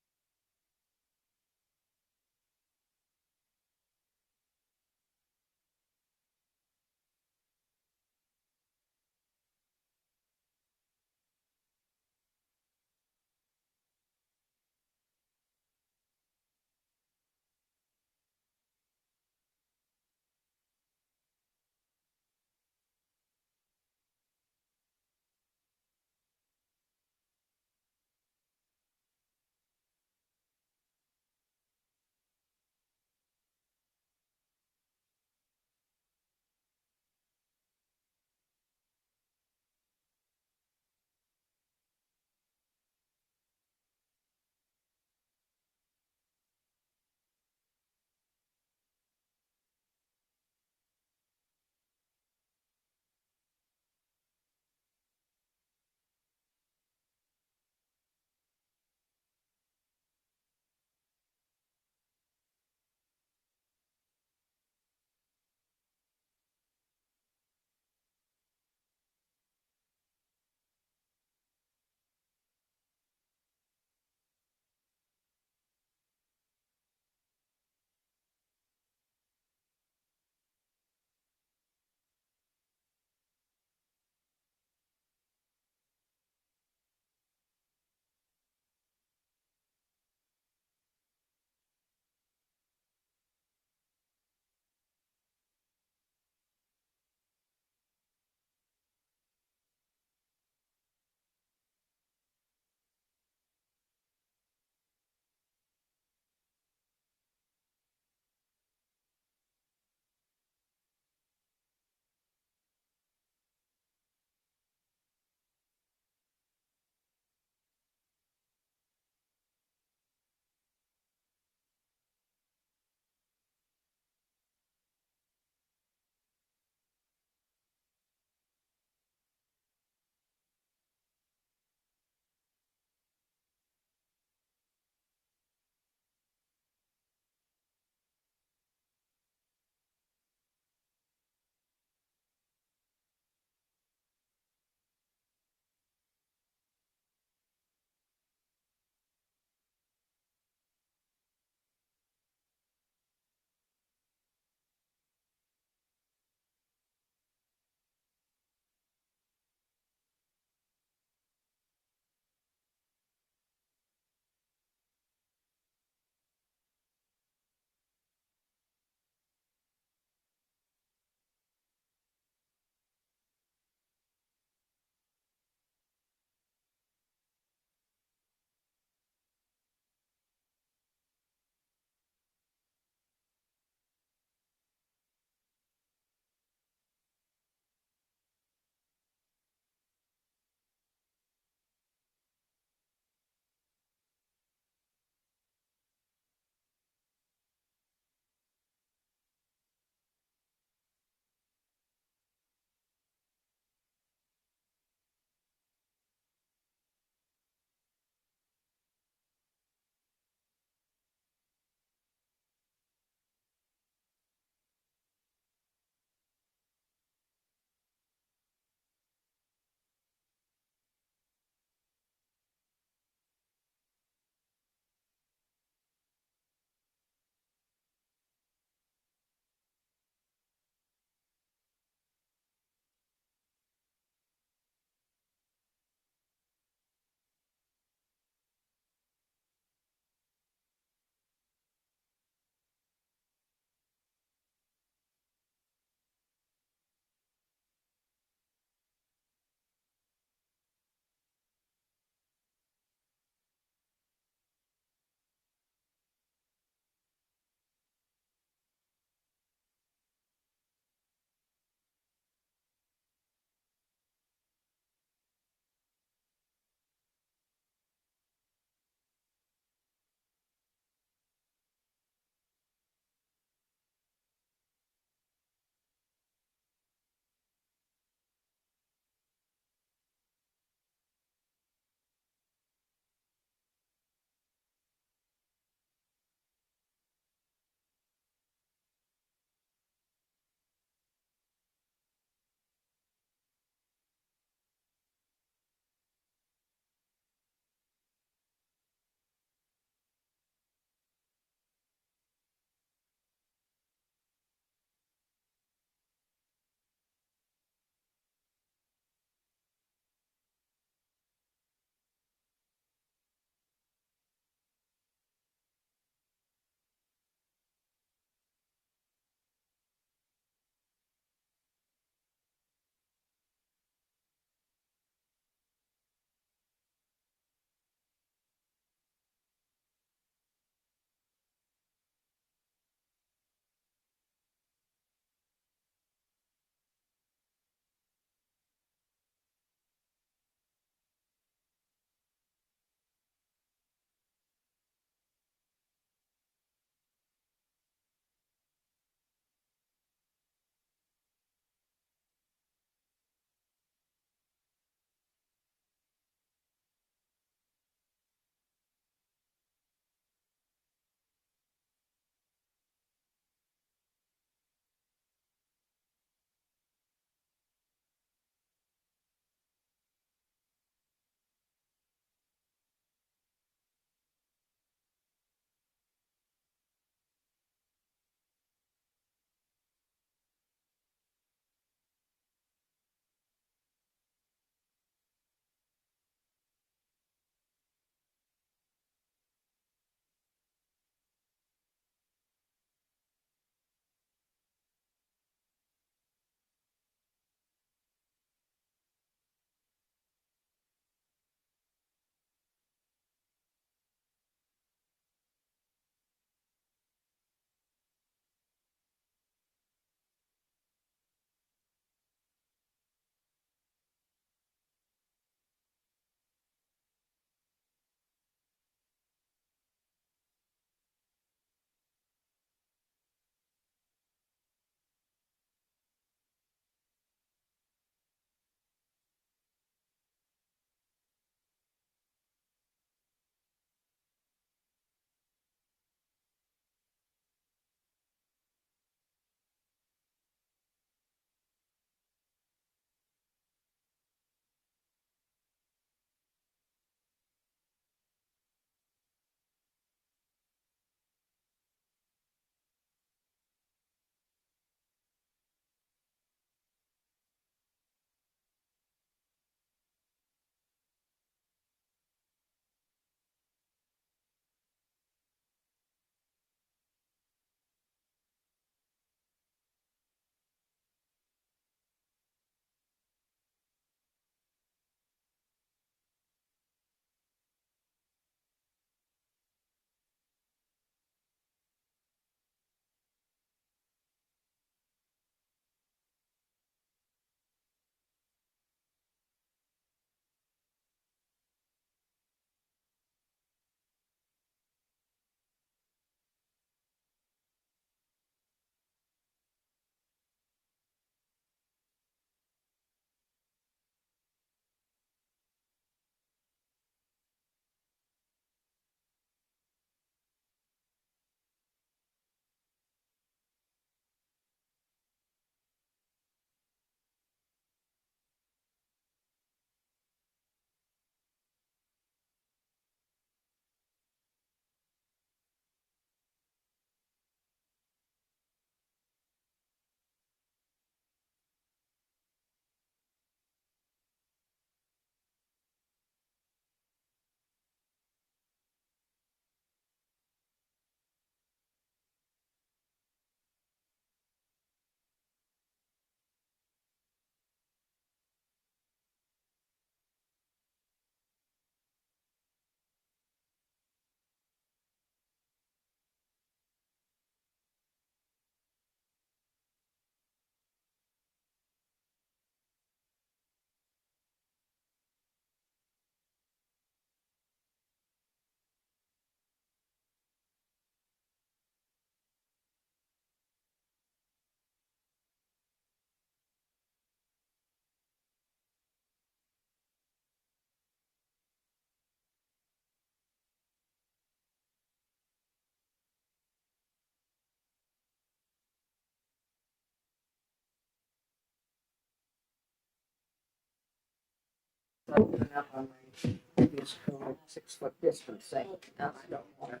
Open up on my previous code, 6-foot distancing, and I don't want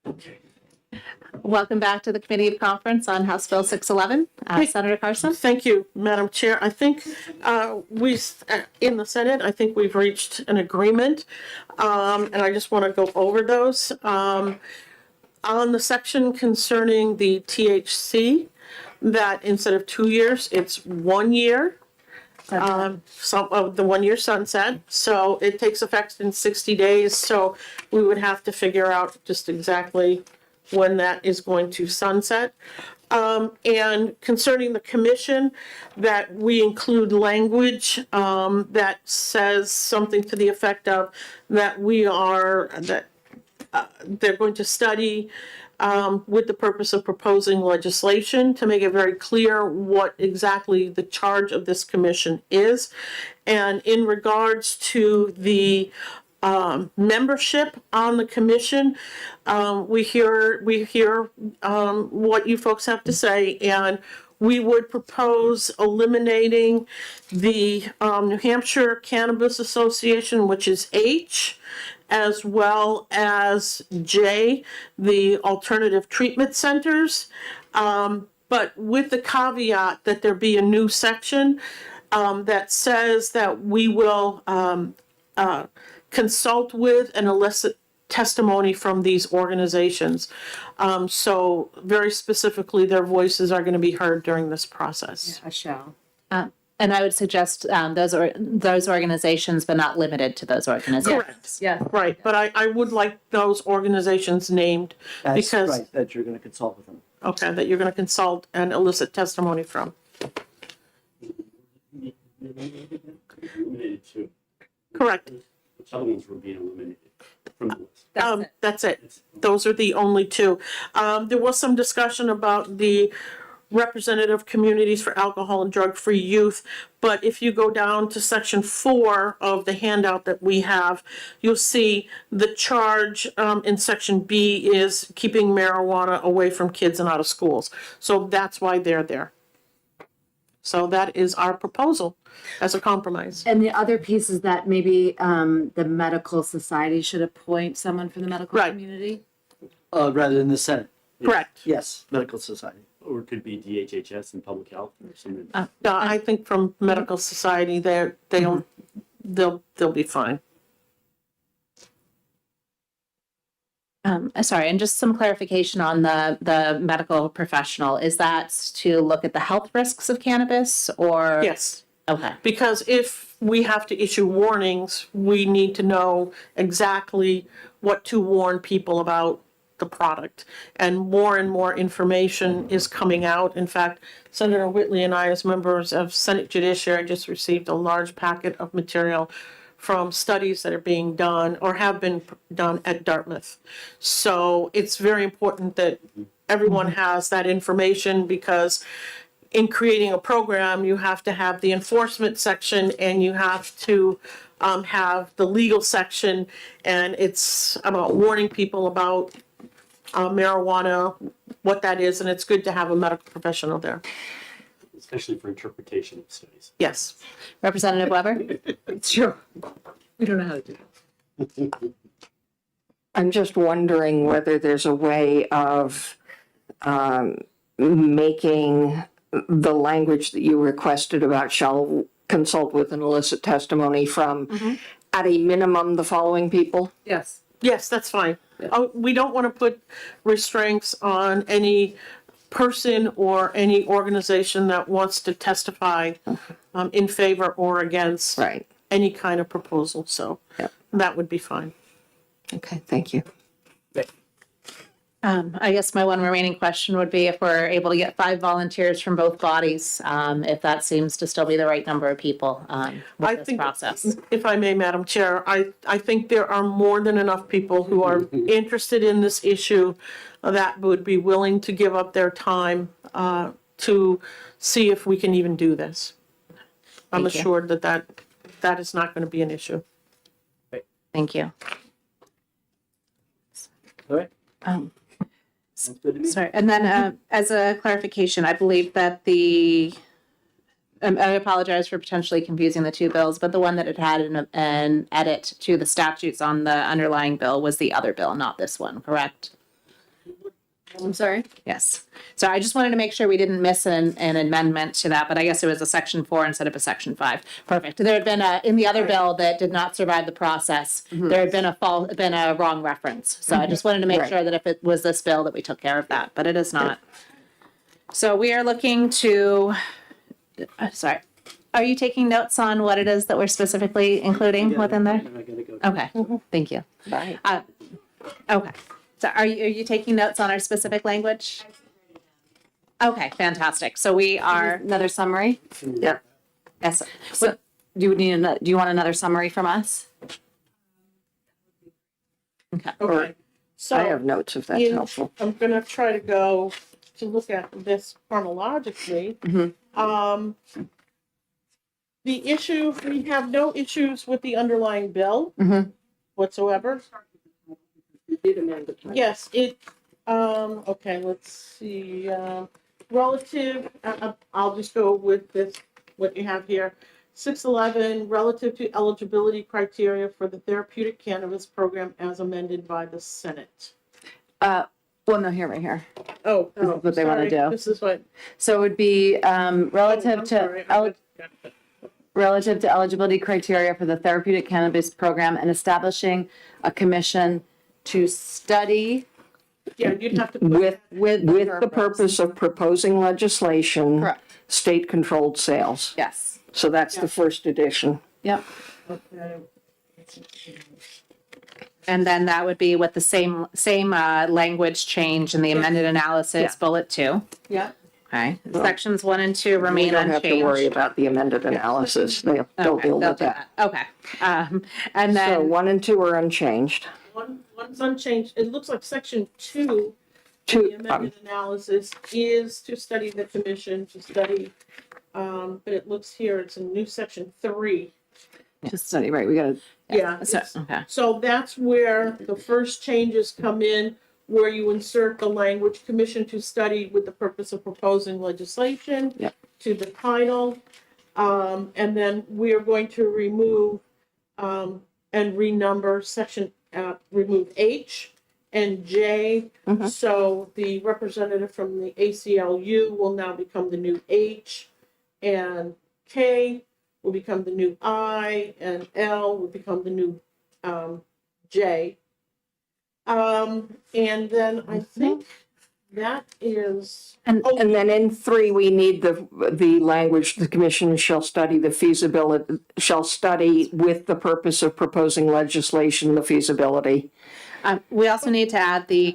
it. Welcome back to the Committee of Conference on House Bill 611. Senator Carson? Thank you, Madam Chair. I think in the Senate, I think we've reached an agreement, and I just want to go over those. On the section concerning the THC, that instead of 2 years, it's 1 year. Some of the 1 year sunset, so it takes effect in 60 days, so we would have to figure out just exactly when that is going to sunset. And concerning the commission, that we include language that says something to the effect of that they're going to study with the purpose of proposing legislation to make it very clear what exactly the charge of this commission is. And in regards to the membership on the commission, we hear what you folks have to say, and we would propose eliminating the New Hampshire Cannabis Association, which is H, as well as J, the alternative treatment centers. But with the caveat that there be a new section that says that we will consult with and elicit testimony from these organizations. So very specifically, their voices are going to be heard during this process. A show. And I would suggest those organizations, but not limited to those organizations. Correct. Yeah. Right, but I would like those organizations named That's because, right, that you're gonna consult with them. okay, that you're going to consult and elicit testimony from. Eliminated too. Correct. Which other ones were being eliminated from the list? That's it. Those are the only two. There was some discussion about the representative communities for alcohol and drug-free youth, but if you go down to section 4 of the handout that we have, you'll see the charge in section B is keeping marijuana away from kids and out of schools. So that's why they're there. So that is our proposal as a compromise. And the other piece is that maybe the medical society should appoint someone from the medical Right. community. Rather than the Senate. Correct. Yes, medical society. Or it could be DHHS and public health or something. No, I think from medical society, they'll be fine. Sorry, and just some clarification on the medical professional. Is that to look at the health risks of cannabis or? Yes. Okay. Because if we have to issue warnings, we need to know exactly what to warn people about the product. And more information is coming out. In fact, Senator Whitley and I, as members of Senate Judiciary, just received a large packet of material from studies that are being done or have been done at Dartmouth. So it's very important that everyone has that information, because in creating a program, you have to have the enforcement section and you have to have the legal section, and it's about warning people about marijuana, what that is, and it's good to have a medical professional there. Especially for interpretation of studies. Yes. Representative Weber? It's true. We don't know how to do that. I'm just wondering whether there's a way of making the language that you requested about shall consult with and elicit testimony from, at a minimum, the following people? Yes. Yes, that's fine. Oh, we don't want to put restraints on any person or any organization that wants to testify in favor or against Right. any kind of proposal, so Yep. that would be fine. Okay, thank you. I guess my one remaining question would be if we're able to get 5 volunteers from both bodies, if that seems to still be the right number of people I with this think, process. if I may, Madam Chair, I think there are more than enough people who are interested in this issue that would be willing to give up their time to see if we can even do this. I'm Thank you. assured that is not going to be an issue. Thank you. All right. Sorry, and then as a clarification, I believe that the I apologize for potentially confusing the two bills, but the one that had an edit to the statutes on the underlying bill was the other bill, not this one, correct? I'm sorry? Yes. So I just wanted to make sure we didn't miss an amendment to that, but I guess it was a section 4 instead of a section 5. Perfect. There had been in the other bill that did not survive the process, there had been a wrong reference. So I just wanted to make Right. sure that if it was this bill that we took care of that, but it is not. So we are looking to, sorry, are you taking notes on what it is that we're specifically including within there? Okay, thank you. Right. Okay, so are you taking notes on our specific language? Okay, fantastic. So we are, Another summary? Yep. yes, so, Do you want another summary from us? Okay. So. I have notes if that's helpful. I'm gonna try to go to look at this chronologically. The issue, we have no issues with the underlying bill whatsoever. Yes, okay, let's see, relative, I'll just go with this, what you have here. 611, relative to eligibility criteria for the therapeutic cannabis program as amended by the Senate. Well, no, here, right here. Oh, This is what they wanna sorry. do. This is what. So it would be, relative I'm to, sorry, I got it. relative to eligibility criteria for the therapeutic cannabis program and establishing a commission to study Yeah, you'd have to put. With with. the purpose of proposing legislation. Correct. State-controlled sales. Yes. So that's the first edition. Yep. Okay. and then that would be with the same language change in the amended analysis, bullet 2. Yeah. Okay, sections 1 and 2 We remain don't have to worry unchanged. about the amended analysis. They'll Okay, deal they'll with do that. Okay, and So then, 1 and 2 are unchanged. One's unchanged. It looks like section 2, the Two, amended analysis is to study the commission, to study, but it looks here, it's a new section 3. To study, right, we gotta, Yeah. so, it's- okay, So that's where the first changes come in, where you insert the language commission to study with the purpose of proposing legislation Yep. to the title. And then we are going to remove, and renumber section, remove H and J. So the representative from the ACLU will now become the new H, and K will become the new I, and L will become the new J. And then I think that is. And- oh, And then in 3, we need the language, the commission shall study the feasibility, shall study with the purpose of proposing legislation, the feasibility. we also need to add Yes,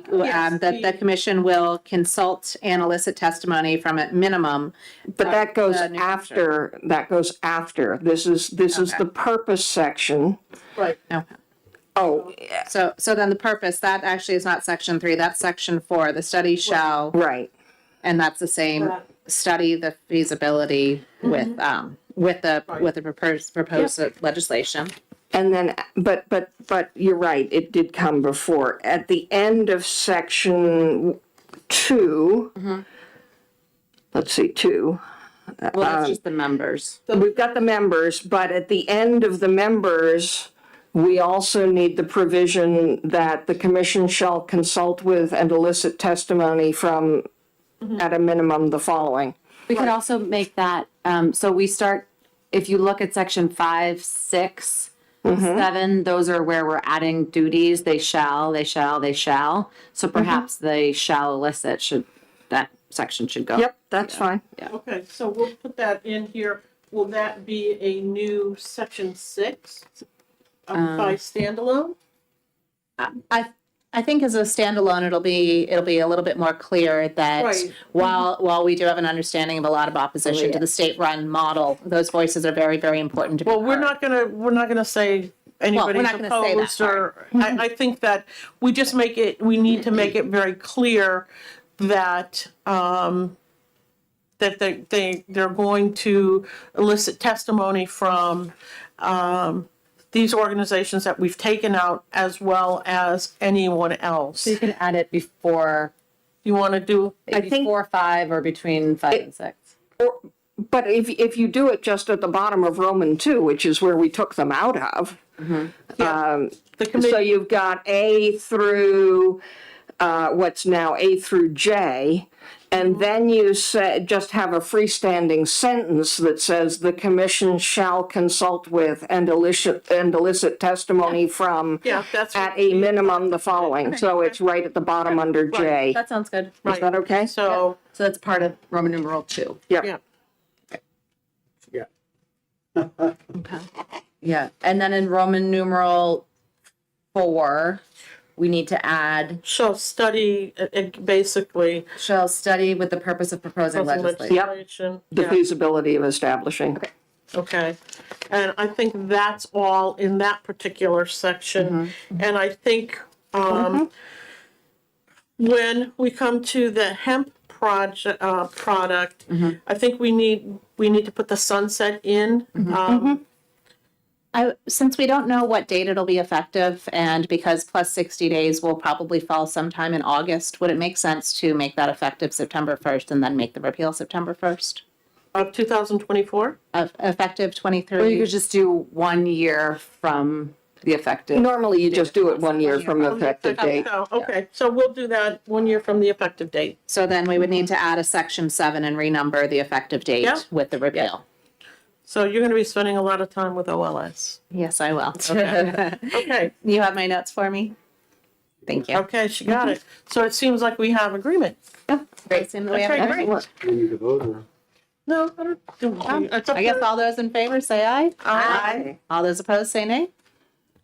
that the commission will consult and elicit testimony from at minimum. But that goes the New Hampshire. after. This is Okay. the purpose section. Right. Okay. Oh, So then the purpose, that actually is not section 3, that's section 4. The study shall, right. and that's the same, Right. study the feasibility with the proposed legislation. And then, but you're right, it did come before. At the end of section 2, let's see, 2. well, that's just the members. We've got the members, but at the end of the members, we also need the provision that the commission shall consult with and elicit testimony from, at a minimum, the following. We could also make that, so we start, if you look at section 5, 6, 7, those are where we're adding duties, they shall. So perhaps they shall elicit that section should go. Yep, that's fine. Okay, so we'll put that in here. Will that be a new section 6 by standalone? I think as a standalone, it'll be a little bit more clear that Right. while we do have an understanding of a lot of opposition to the state-run model, those voices are very, very important to be Well, we're heard. not gonna say anybody's not gonna say that opposed or, I think that we just we need to make it very clear that, that they're going to elicit testimony from, these organizations that we've taken out as well as anyone else. So you can add it before, You wanna do, I think- before 5 or between 5 and 6. But if you do it just at the bottom of Roman 2, which is where we took them out of, The so committee, you've got A through, what's now A through J, and then you say, just have a freestanding sentence that says the commission shall consult with and elicit testimony from yeah, that's. at a minimum the following. So it's right at the bottom under J. That sounds good. Is that okay? So, So that's part of Roman numeral 2. Yep. yeah, Yeah, and then in Roman numeral 4, we need to add, shall study, basically. shall study with the purpose of proposing legislation. Legislation, The yeah. feasibility of establishing. Okay, and I think that's all in that particular section. And I think, when we come to the hemp project, product, I think we need to put the sunset in. Since we don't know what date it'll be effective, and because plus 60 days will probably fall sometime in August, would it make sense to make that effective September 1st and then make the repeal September 1st? Of 2024? Effective Or you 23? could just do 1 year from the effective. Normally, you just do it 1 year from the effective date. So, okay, so we'll do that 1 year from the effective date. So then we would need to add a section 7 and renumber the effective Yep. date with the repeal. So you're gonna be spending a lot of time with OLS. Yes, I will. Okay, You have my notes for me? Thank you. okay, she got it. So it seems like we have agreement. Great. Seems we have Okay, it. great. We need to vote or? No, I don't, it's up I guess to- all those in favor say aye. Aye. All those opposed say nay.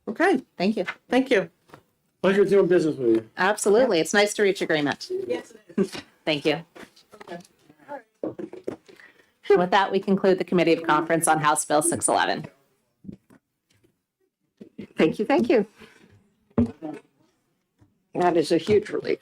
Okay, Thank you. thank you. Pleasure doing business with you. Absolutely. It's nice to reach agreement. Yes, it is. Thank you. With that, we conclude the committee of conference on House Bill 611. Thank you, thank you. That is a huge relief.